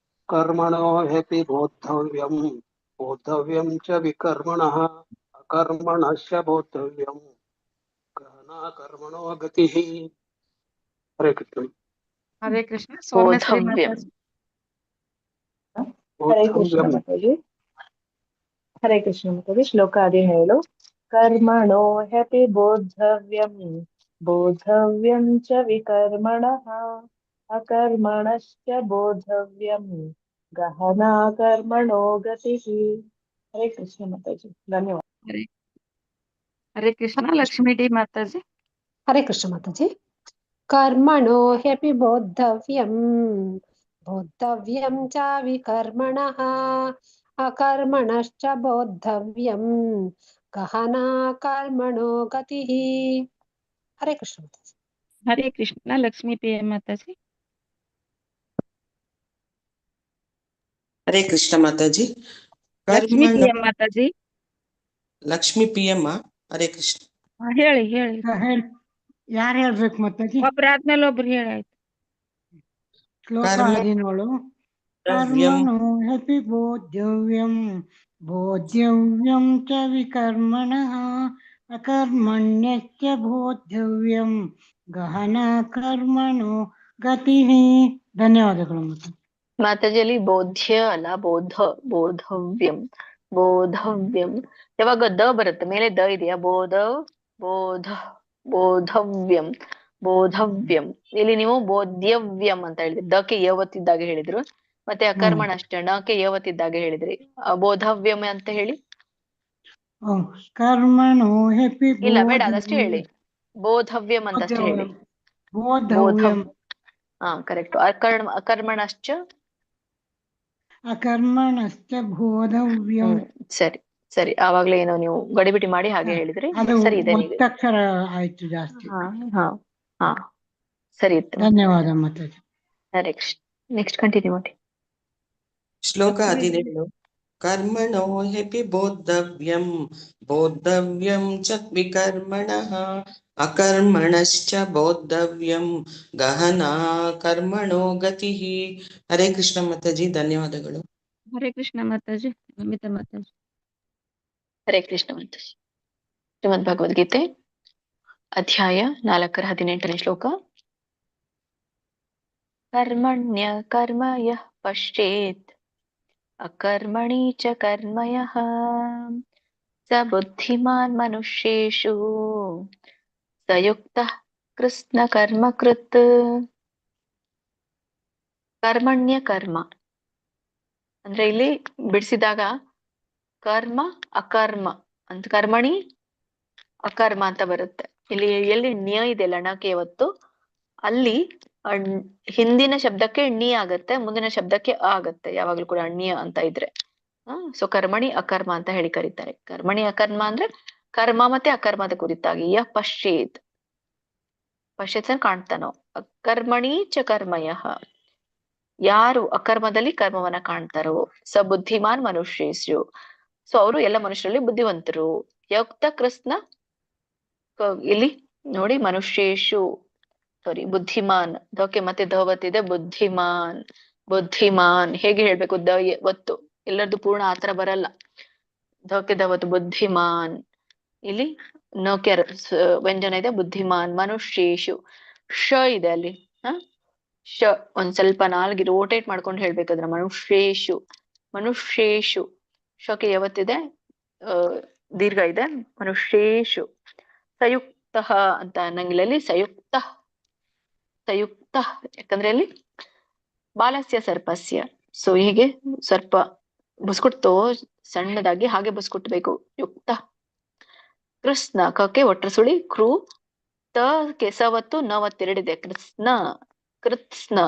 ಕರ್ಮಣೋ ಹ್ಯಪಿ ಬೋಧವ್ಯಂ ಬೋಧವ್ಯಂ ಚ ವಿಕರ್ಮಣಃ ಅಕರ್ಮಣಶ್ಚ ಬೋಧವ್ಯಂ ಗಹನಾ ಕರ್ಮಣೋ ಗತಿ. ಹರೇ ಕೃಷ್ಣ. ಹರೇ ಕೃಷ್ಣ. ಸೌಮ್ಯಶ್ರೀ ಮಾತಾಜಿ. ಹರೇ ಕೃಷ್ಣ ಮಾತಾಜಿ. ಹರೇ ಕೃಷ್ಣ ಮಾತಾಜಿ. ಶ್ಲೋಕ 17. ಕರ್ಮಣೋ ಹ್ಯಪಿ ಬೋಧವ್ಯಂ ಬೋಧವ್ಯಂ ಚ ವಿಕರ್ಮಣಃ ಅಕರ್ಮಣಶ್ಚ ಬೋಧವ್ಯಂ ಗಹನಾ ಕರ್ಮಣೋ ಗತಿ. ಹರೇ ಕೃಷ್ಣ ಮಾತಾಜಿ. ಧನ್ಯವಾದ. ಹರೇ ಕೃಷ್ಣ. ಲಕ್ಷ್ಮೀ ಡಿ ಮಾತಾಜಿ. ಹರೇ ಕೃಷ್ಣ ಮಾತಾಜಿ. ಕರ್ಮಣೋ ಹ್ಯಪಿ ಬೋಧವ್ಯಂ ಬೋಧವ್ಯಂ ಚ ವಿಕರ್ಮಣಃ ಅಕರ್ಮಣಶ್ಚ ಬೋಧವ್ಯಂ ಗಹನಾ ಕರ್ಮಣೋ ಗತಿ. ಹರೇ ಕೃಷ್ಣ ಮಾತಾಜಿ. ಹರೇ ಕೃಷ್ಣ. ಲಕ್ಷ್ಮೀ ಪಿ ಎಂ ಮಾತಾಜಿ. ಹರೇ ಕೃಷ್ಣ ಮಾತಾಜಿ. ಲಕ್ಷ್ಮೀ ಪಿ ಎಂ ಮಾತಾಜಿ. Lakshmi P M. ಹರೇ ಕೃಷ್ಣ. ಹೇಳಿ. ಯಾರು ಹೇಳ್ಬೇಕು ಮಾತಾಜಿ? ಒಬ್ರಾದ್ಮೇಲೆ ಒಬ್ರು ಹೇಳಿ ಆಯ್ತು. ಶ್ಲೋಕ 17. ಕರ್ಮಣೋ ಹ್ಯಪಿ ಬೋಧವ್ಯಂ ಬೋಧವ್ಯಂ ಚ ವಿಕರ್ಮಣಃ ಅಕರ್ಮಣ್ಯಶ್ಚ ಬೋಧವ್ಯಂ ಗಹನಾ ಕರ್ಮಣೋ ಗತಿ. ಧನ್ಯವಾದಗಳು ಮಾತಾಜಿಯಲ್ಲಿ ಬೋಧ್ಯ ಅಲ್ಲ, ಬೋಧವ್ಯಂ. ಯಾವಾಗ ದ ಬರುತ್ತೆ ಮೇಲೆ ದ ಇದೆಯಾ? ಬೋಧವ್ಯಂ. ಇಲ್ಲಿ ನೀವು ಬೋಧ್ಯವ್ಯಂ ಅಂತ ಹೇಳಿದ್ರಿ. ದಕ್ಕೆ ಯವತ್ತಿದ್ದಾಗ ಹೇಳಿದ್ರು. ಮತ್ತೆ ಅಕರ್ಮಣ ಅಷ್ಟೇ ಣಕ್ಕೆ ಯವತ್ತಿದ್ದಾಗ ಹೇಳಿದ್ರಿ. ಬೋಧವ್ಯಂ ಅಂತ ಹೇಳಿ. ಕರ್ಮಣೋ ಹ್ಯಪಿ. ಇಲ್ಲ ಬೇಡ, ಅದಷ್ಟೇ ಹೇಳಿ. ಬೋಧವ್ಯಂ ಅಂತಷ್ಟೇ ಹೇಳಿ. ಕರೆಕ್ಟ್. ಅಕರ್ಮಣಶ್ಚ ಬೋಧವ್ಯಂ. ಸರಿ. ಆವಾಗ್ಲೇ ಏನೋ ನೀವು ಗಡಿಬಿಡಿ ಮಾಡಿ ಹಾಗೆ ಹೇಳಿದ್ರಿ. ಸರಿ ಇದೆ. ಒತ್ತಕ್ಷರ ಆಯ್ತು ಜಾಸ್ತಿ. ಸರಿ ಇತ್ತು. ಧನ್ಯವಾದ ಮಾತಾಜಿ. ನೆಕ್ಸ್ಟ್ ಕಂಟಿನ್ಯೂ ಮಾಡಿ. ಶ್ಲೋಕ 17. कर्मणो ह्यपि बोद्धव्यं बोद्धव्यं च विकर्मणः अकर्मणश्च बोद्धव्यं गहना कर्मणो गतिः. ಹರೇ ಕೃಷ್ಣ ಮಾತಾಜಿ, ಧನ್ಯವಾದಗಳು. ಹರೇ ಕೃಷ್ಣ ಮಾತಾಜಿ. ನಮಿತಾ ಮಾತಾಜಿ. ಹರೇ ಕೃಷ್ಣ ಮಾತಾಜಿ. ಶ್ರೀಮದ್ ಭಗವದ್ಗೀತೆ ಅಧ್ಯಾಯ 4 ಶ್ಲೋಕ. ಕರ್ಮಣ್ಯ ಕರ್ಮ ಯಃ ಪಶ್ಚೇತ್ ಅಕರ್ಮಣಿ ಚ ಕರ್ಮ ಯಃ ಸ ಬುದ್ಧಿಮಾನ್ ಮನುಷ್ಯೇಷು ಸಯುಕ್ತಃ ಕೃಷ್ಣ ಕರ್ಮ ಕೃತ್. ಕರ್ಮಣ್ಯ ಕರ್ಮ ಅಂದ್ರೆ ಇಲ್ಲಿ ಬಿಡಿಸಿದಾಗ ಕರ್ಮ ಅಕರ್ಮ ಅಂತ, ಕರ್ಮಣಿ ಅಕರ್ಮ ಅಂತ ಬರುತ್ತೆ. ಇಲ್ಲಿ ಎಲ್ಲಿ ನ್ಯ ಇದೆ ಲಣಕ್ಕೆ ಇವತ್ತು, ಅಲ್ಲಿ ಹಿಂದಿನ ಶಬ್ದಕ್ಕೆ ಣಿ ಆಗತ್ತೆ, ಮುಂದಿನ ಶಬ್ದಕ್ಕೆ ಅ ಆಗತ್ತೆ ಯಾವಾಗ್ಲೂ ಕೂಡ ಅಣ್ಯ ಅಂತ ಇದ್ರೆ. ಸೊ ಕರ್ಮಣಿ ಅಕರ್ಮ ಅಂತ ಹೇಳಿ ಕರೀತಾರೆ. ಕರ್ಮಣಿ ಅಕರ್ಮ ಅಂದ್ರೆ ಕರ್ಮ ಮತ್ತೆ ಅಕರ್ಮದ ಕುರಿತಾಗಿ. ಯಃ ಪಶ್ಚೇತ್, ಪಶ್ಚೇತ್ ಕಾಣ್ತಾನೋ. ಅಕರ್ಮಣಿ ಚ ಕರ್ಮಯಃ, ಯಾರು ಅಕರ್ಮದಲ್ಲಿ ಕರ್ಮವನ್ನ ಕಾಣ್ತಾರೋ. ಸ ಬುದ್ಧಿಮಾನ್ ಮನುಷ್ಯೇಷು, ಸೊ ಅವರು ಎಲ್ಲ ಮನುಷ್ಯರಲ್ಲಿ ಬುದ್ಧಿವಂತರು. ಯುಕ್ತ ಕೃಷ್ಣ, ಇಲ್ಲಿ ನೋಡಿ ಮನುಷ್ಯೇಷು ಸಾರಿ ಬುದ್ಧಿಮಾನ್, ದಕ್ಕೆ ಮತ್ತೆ ಧವತ್ತಿದೆ, ಬುದ್ಧಿಮಾನ್. ಬುದ್ಧಿಮಾನ್ ಹೇಗೆ ಹೇಳ್ಬೇಕು, ದ ಒತ್ತು ಎಲ್ಲರದ್ದು ಪೂರ್ಣ ಆತರ ಬರಲ್ಲ. ಧಕ್ಕೆ ಧವತ್ತು ಬುದ್ಧಿಮಾನ್. ಇಲ್ಲಿ ನಕೆ ವ್ಯಂಜನ ಇದೆ, ಬುದ್ಧಿಮಾನ್. ಮನುಷ್ಯೇಷು ಶ ಇದೆ ಅಲ್ಲಿ, ಶ ಒಂದ್ ಸ್ವಲ್ಪ ನಾಲ್ಗೆ ರೋಟೇಟ್ ಮಾಡ್ಕೊಂಡು ಹೇಳ್ಬೇಕಾದ್ರೆ ಮನುಷ್ಯೇಷು. ಮನುಷ್ಯೇಷು ಶಕೆ ಯಾವತ್ತಿದೆ, ದೀರ್ಘ ಇದೆ. ಮನುಷ್ಯೇಷು ಸಯುಕ್ತ ಅಂತ ಅನ್ನಂಗಿಲಲ್ಲಿ ಸಯುಕ್ತ ಸಯುಕ್ತ, ಯಾಕಂದ್ರೆ ಅಲ್ಲಿ ಬಾಲಸ್ಯ ಸರ್ಪಸ್ಯ. ಸೊ ಹೀಗೆ ಸರ್ಪ ಬುಸ್ಕುಟ್ತೋ ಸಣ್ಣದಾಗಿ ಹಾಗೆ ಬುಸ್ಕುಟ್ಬೇಕು. ಯುಕ್ತ ಕೃಷ್ಣ, ಕಕ್ಕೆ ಒಟ್ರ ಸುಳಿ, ಕ್ರೂ ತ ಕೆಸವತ್ತು ನವತ್ತೆರಡಿದೆ. ಕೃಷ್ಣ ಕೃತ್ಸ್ನ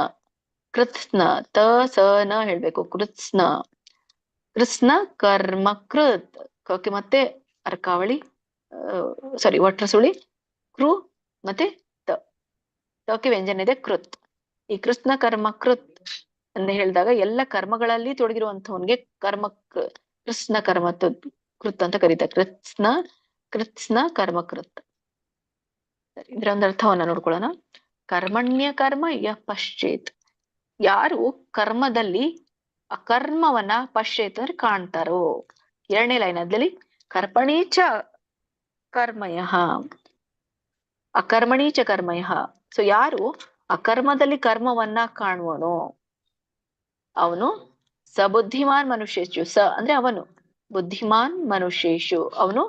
ಕೃತ್ಸ್ನ, ತ ಸ ನ ಹೇಳ್ಬೇಕು. ಕೃತ್ಸ್ನ ಕೃಷ್ಣ ಕರ್ಮ ಕೃತ್, ಕಕ್ಕೆ ಮತ್ತೆ ಅರ್ಕಾವಳಿ ಸಾರಿ ಒಟ್ರ ಸುಳಿ, ಕ್ರೂ ಮತ್ತೆ ತಕ್ಕೆ ವ್ಯಂಜನ ಇದೆ ಕೃತ್. ಈ ಕೃಷ್ಣ ಕರ್ಮ ಕೃತ್ ಅಂತ ಹೇಳಿದಾಗ ಎಲ್ಲ ಕರ್ಮಗಳಲ್ಲಿ ತೊಡಗಿರುವಂತವನ್ಗೆ ಕರ್ಮ ಕೃಷ್ಣ ಕರ್ಮ ಕೃತ್ ಅಂತ ಕರೀತಾರೆ. ಕೃತ್ಸ್ನ ಕರ್ಮ ಕೃತ್. ಇದ್ರ ಒಂದು ಅರ್ಥವನ್ನ ನೋಡ್ಕೊಳ್ಳೋಣ. ಕರ್ಮಣ್ಯ ಕರ್ಮ ಯಃ ಪಶ್ಚೇತ್, ಯಾರು ಕರ್ಮದಲ್ಲಿ ಅಕರ್ಮವನ್ನ ಪಶ್ಚೇತ್ ಅಂದ್ರೆ ಕಾಣ್ತಾರೋ. ಎರಡನೇ ಲೈನ್ ಅದ್ರಲ್ಲಿ ಕರ್ಮಣೀಚ ಕರ್ಮಯಃ ಅಕರ್ಮಣೀಚ ಕರ್ಮಯಃ. ಸೊ ಯಾರು ಅಕರ್ಮದಲ್ಲಿ ಕರ್ಮವನ್ನ ಕಾಣುವನೋ ಅವನು ಸಬುದ್ಧಿಮಾನ್ ಮನುಷ್ಯೇಶು. ಸ ಅಂದ್ರೆ ಅವನು, ಬುದ್ಧಿಮಾನ್ ಮನುಷ್ಯೇಶು ಅವನು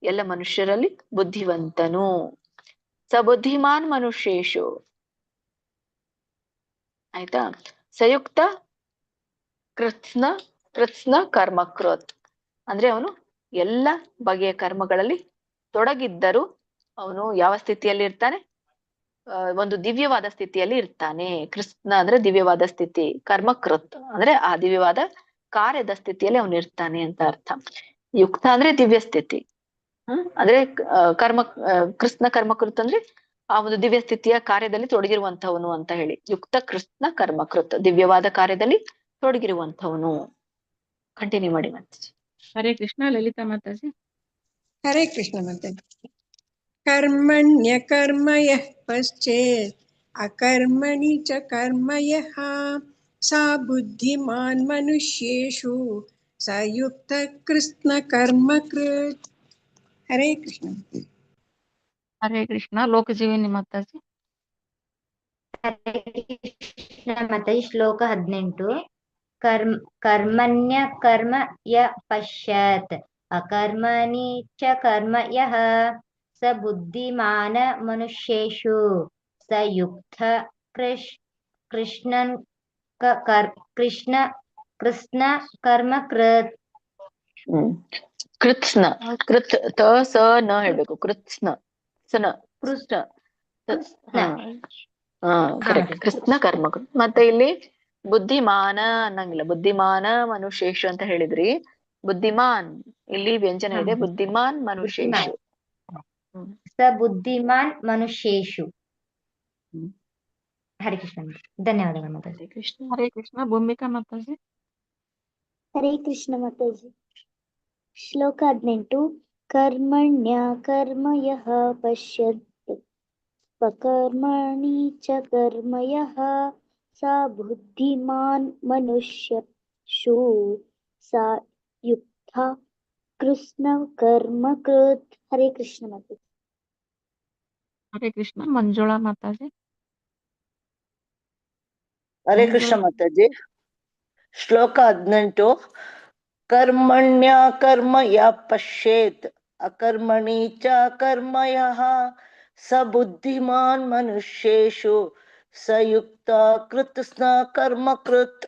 ಎಲ್ಲ ಮನುಷ್ಯರಲ್ಲಿ ಬುದ್ಧಿವಂತನು. ಸಬುದ್ಧಿಮಾನ್ ಮನುಷ್ಯೇಶು ಆಯ್ತಾ. ಸಯುಕ್ತ ಕೃತ್ಸ್ನ ಕೃತ್ಸ್ನ ಕರ್ಮ ಕೃತ್ ಅಂದ್ರೆ ಅವನು ಎಲ್ಲ ಬಗೆಯ ಕರ್ಮಗಳಲ್ಲಿ ತೊಡಗಿದ್ದರೂ ಅವನು ಯಾವ ಸ್ಥಿತಿಯಲ್ಲಿ ಇರ್ತಾನೆ, ಒಂದು ದಿವ್ಯವಾದ ಸ್ಥಿತಿಯಲ್ಲಿ ಇರ್ತಾನೆ. ಕೃಷ್ಣ ಅಂದ್ರೆ ದಿವ್ಯವಾದ ಸ್ಥಿತಿ, ಕರ್ಮಕೃತ್ ಅಂದ್ರೆ ಆ ದಿವ್ಯವಾದ ಕಾರ್ಯದ ಸ್ಥಿತಿಯಲ್ಲಿ ಅವನು ಇರ್ತಾನೆ ಅಂತ ಅರ್ಥ. ಯುಕ್ತ ಅಂದ್ರೆ ದಿವ್ಯ ಸ್ಥಿತಿ, ಅಂದ್ರೆ ಕರ್ಮ ಕೃಷ್ಣ ಕರ್ಮಕೃತ್ ಅಂದ್ರೆ ಆ ಒಂದು ದಿವ್ಯ ಸ್ಥಿತಿಯ ಕಾರ್ಯದಲ್ಲಿ ತೊಡಗಿರುವಂತವನು ಅಂತ ಹೇಳಿ. ಯುಕ್ತ ಕೃಷ್ಣ ಕರ್ಮಕೃತ್, ದಿವ್ಯವಾದ ಕಾರ್ಯದಲ್ಲಿ ತೊಡಗಿರುವಂತವನು. ಕಂಟಿನ್ಯೂ ಮಾಡಿ ಮಾತಾಜಿ. ಹರೇ ಕೃಷ್ಣ. ಲಲಿತಾ ಮಾತಾಜಿ. ಹರೇ ಕೃಷ್ಣ ಮಾತಾಜಿ. ಕರ್ಮಣ್ಯ ಕರ್ಮ ಯಃ ಪಶ್ಚೇತ್ ಅಕರ್ಮಣಿ ಚ ಕರ್ಮ ಯಃ ಸಾ ಬುದ್ಧಿಮಾನ್ ಮನುಷ್ಯೇಷು ಸಯುಕ್ತ ಕೃಷ್ಣ ಕರ್ಮ ಕೃತ್. ಹರೇ ಕೃಷ್ಣ. ಹರೇ ಕೃಷ್ಣ. ಲೋಕಜೀವಿನಿ ಮಾತಾಜಿ. ಮಾತಾಜಿ. ಶ್ಲೋಕ 18. ಕರ್ಮಣ್ಯ ಕರ್ಮ ಯ ಪಶ್ಚಾತ್ ಅಕರ್ಮಣಿ ಚ ಕರ್ಮ ಯಃ ಸ ಬುದ್ಧಿಮಾನ ಮನುಷ್ಯೇಷು ಸ ಯುಕ್ತ ಕೃಷ್ಣ ಕೃಷ್ಣ ಕರ್ಮ ಕೃತ್. ಕೃತ್ಸ್ನ ಕೃತ್ ತ ಸ ನ ಹೇಳ್ಬೇಕು. ಕೃತ್ಸ್ನ ಸನ ಕೃಷ್ಣ ಕೃಷ್ಣ ಕರ್ಮ. ಮತ್ತೆ ಇಲ್ಲಿ ಬುದ್ಧಿಮಾನ ಅನ್ನಂಗಿಲ್ಲ, ಬುದ್ಧಿಮಾನ ಮನುಷ್ಯೇಶು ಅಂತ ಹೇಳಿದ್ರಿ. ಬುದ್ಧಿಮಾನ್ ಇಲ್ಲಿ ವ್ಯಂಜನ ಇದೆ, ಬುದ್ಧಿಮಾನ್ ಮನುಷ್ಯೇಶು. ಸ ಬುದ್ಧಿಮಾನ್ ಮನುಷ್ಯೇಷು. ಹರೇ ಕೃಷ್ಣ. ಧನ್ಯವಾದಗಳು ಮಾತಾಜಿ. ಕೃಷ್ಣ. ಹರೇ ಕೃಷ್ಣ. ಭೂಮಿಕಾ ಮಾತಾಜಿ. ಹರೇ ಕೃಷ್ಣ ಮಾತಾಜಿ. ಶ್ಲೋಕ 18. ಕರ್ಮಣ್ಯ ಕರ್ಮ ಯಃ ಪಶ್ಯತ್ ಸ್ವಕರ್ಮಣಿ ಚ ಕರ್ಮ ಯಃ ಸಾ ಬುದ್ಧಿಮಾನ್ ಮನುಷ್ಯಶು ಸಾ ಯುಕ್ತ ಕೃಷ್ಣ ಕರ್ಮ ಕೃತ್. ಹರೇ ಕೃಷ್ಣ ಮಾತಾಜಿ. ಹರೇ ಕೃಷ್ಣ. ಮಂಜುಳಾ ಮಾತಾಜಿ. ಹರೇ ಕೃಷ್ಣ ಮಾತಾಜಿ. ಶ್ಲೋಕ 18. ಕರ್ಮಣ್ಯ ಕರ್ಮ ಯ ಪಶ್ಯೇತ್ ಅಕರ್ಮಣಿ ಚ ಕರ್ಮ ಯಃ ಸ ಬುದ್ಧಿಮಾನ್ ಮನುಷ್ಯೇಷು ಸ ಯುಕ್ತ ಕೃತ್ಸ್ನ ಕರ್ಮ ಕೃತ್.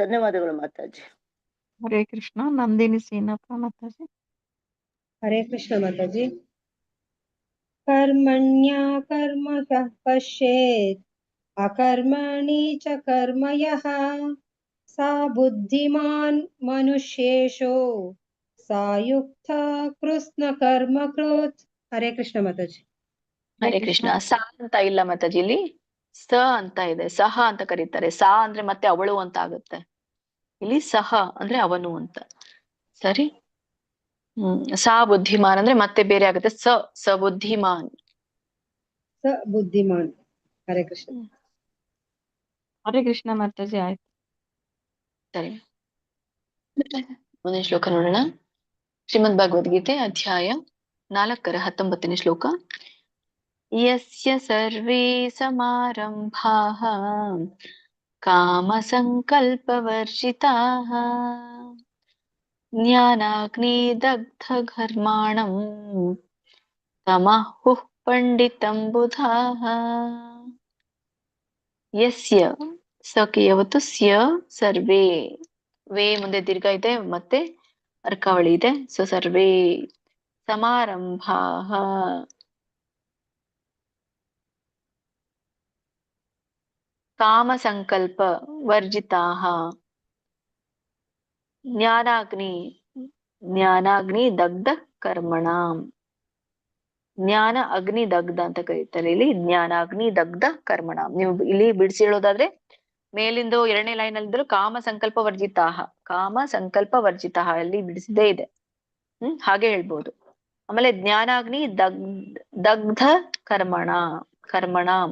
ಧನ್ಯವಾದಗಳು ಮಾತಾಜಿ. ಹರೇ ಕೃಷ್ಣ. ನಂದಿನಿ ಸೀನಪ್ಪ ಮಾತಾಜಿ. ಹರೇ ಕೃಷ್ಣ ಮಾತಾಜಿ. ಕರ್ಮಣ್ಯ ಕರ್ಮ ಯಃ ಪಶ್ಯೇತ್ ಅಕರ್ಮಣಿ ಚ ಕರ್ಮ ಯಃ ಸಾ ಬುದ್ಧಿಮಾನ್ ಮನುಷ್ಯೇಷು ಸಾ ಯುಕ್ತ ಕೃಷ್ಣ ಕರ್ಮ ಕೃತ್. ಹರೇ ಕೃಷ್ಣ ಮಾತಾಜಿ. ಹರೇ ಕೃಷ್ಣ. ಸ ಅಂತ ಇಲ್ಲ ಮಾತಾಜಿ, ಇಲ್ಲಿ ಸ ಅಂತ ಇದೆ. ಸಹ ಅಂತ ಕರೀತಾರೆ. ಸಾ ಅಂದ್ರೆ ಮತ್ತೆ ಅವಳು ಅಂತ ಆಗುತ್ತೆ. ಇಲ್ಲಿ ಸಹ ಅಂದ್ರೆ ಅವನು ಅಂತ. ಸರಿ. ಸಾ ಬುದ್ಧಿಮಾನ್ ಅಂದ್ರೆ ಮತ್ತೆ ಬೇರೆ ಆಗುತ್ತೆ. ಸ ಬುದ್ಧಿಮಾನ್. ಸ ಬುದ್ಧಿಮಾನ್. ಹರೇ ಕೃಷ್ಣ. ಹರೇ ಕೃಷ್ಣ ಮಾತಾಜಿ. ಆಯ್ತು. ಸರಿ. ಮುಂದಿನ ಶ್ಲೋಕ ನೋಡೋಣ. ಶ್ರೀಮದ್ ಭಗವದ್ಗೀತೆ ಅಧ್ಯಾಯ 4 19ನೇ ಶ್ಲೋಕ. ಯಸ್ಯ ಸರ್ವೇ ಸಮಾರಂಭಾಃ ಕಾಮ ಸಂಕಲ್ಪವರ್ಜಿತಾಃ ಜ್ಞಾನಾಗ್ನಿ ದಗ್ಧ ಘರ್ಮಾಣಂ ತಮಃ ಪಂಡಿತಂ ಬುಧಾಃ. ಯಸ್ಯ ಸಕ್ಕೆ ಯಾವತ್ತು ಸ್ಯ ಸರ್ವೇ, ವೇ ಮುಂದೆ ದೀರ್ಘ ಇದೆ ಮತ್ತೆ ಅರ್ಕಾವಳಿ ಇದೆ. ಸೊ ಸರ್ವೇ ಸಮಾರಂಭಾಃ ಕಾಮ ಸಂಕಲ್ಪ ವರ್ಜಿತಾಃ ಜ್ಞಾನಾಗ್ನಿ ದಗ್ಧ ಕರ್ಮಣಾಂ. ಜ್ಞಾನ ಅಗ್ನಿ ದಗ್ಧ ಅಂತ ಕರೀತಾರೆ. ಇಲ್ಲಿ ಜ್ಞಾನಾಗ್ನಿ ದಗ್ಧ ಕರ್ಮಣಾಂ. ನೀವು ಇಲ್ಲಿ ಬಿಡಿಸಿ ಹೇಳೋದಾದ್ರೆ ಮೇಲಿಂದು 2ನೇ ಲೈನ್ ಅಲ್ಲಿದ್ರು ಕಾಮ ಸಂಕಲ್ಪ ವರ್ಜಿತಾಃ, ಕಾಮ ಸಂಕಲ್ಪ ವರ್ಜಿತಾಃ ಅಲ್ಲಿ ಬಿಡಿಸಿದೇ ಇದೆ. ಹಾಗೆ ಹೇಳ್ಬೋದು. ಆಮೇಲೆ ಜ್ಞಾನಾಗ್ನಿ ದಗ್ಧ ಕರ್ಮಣಾಂ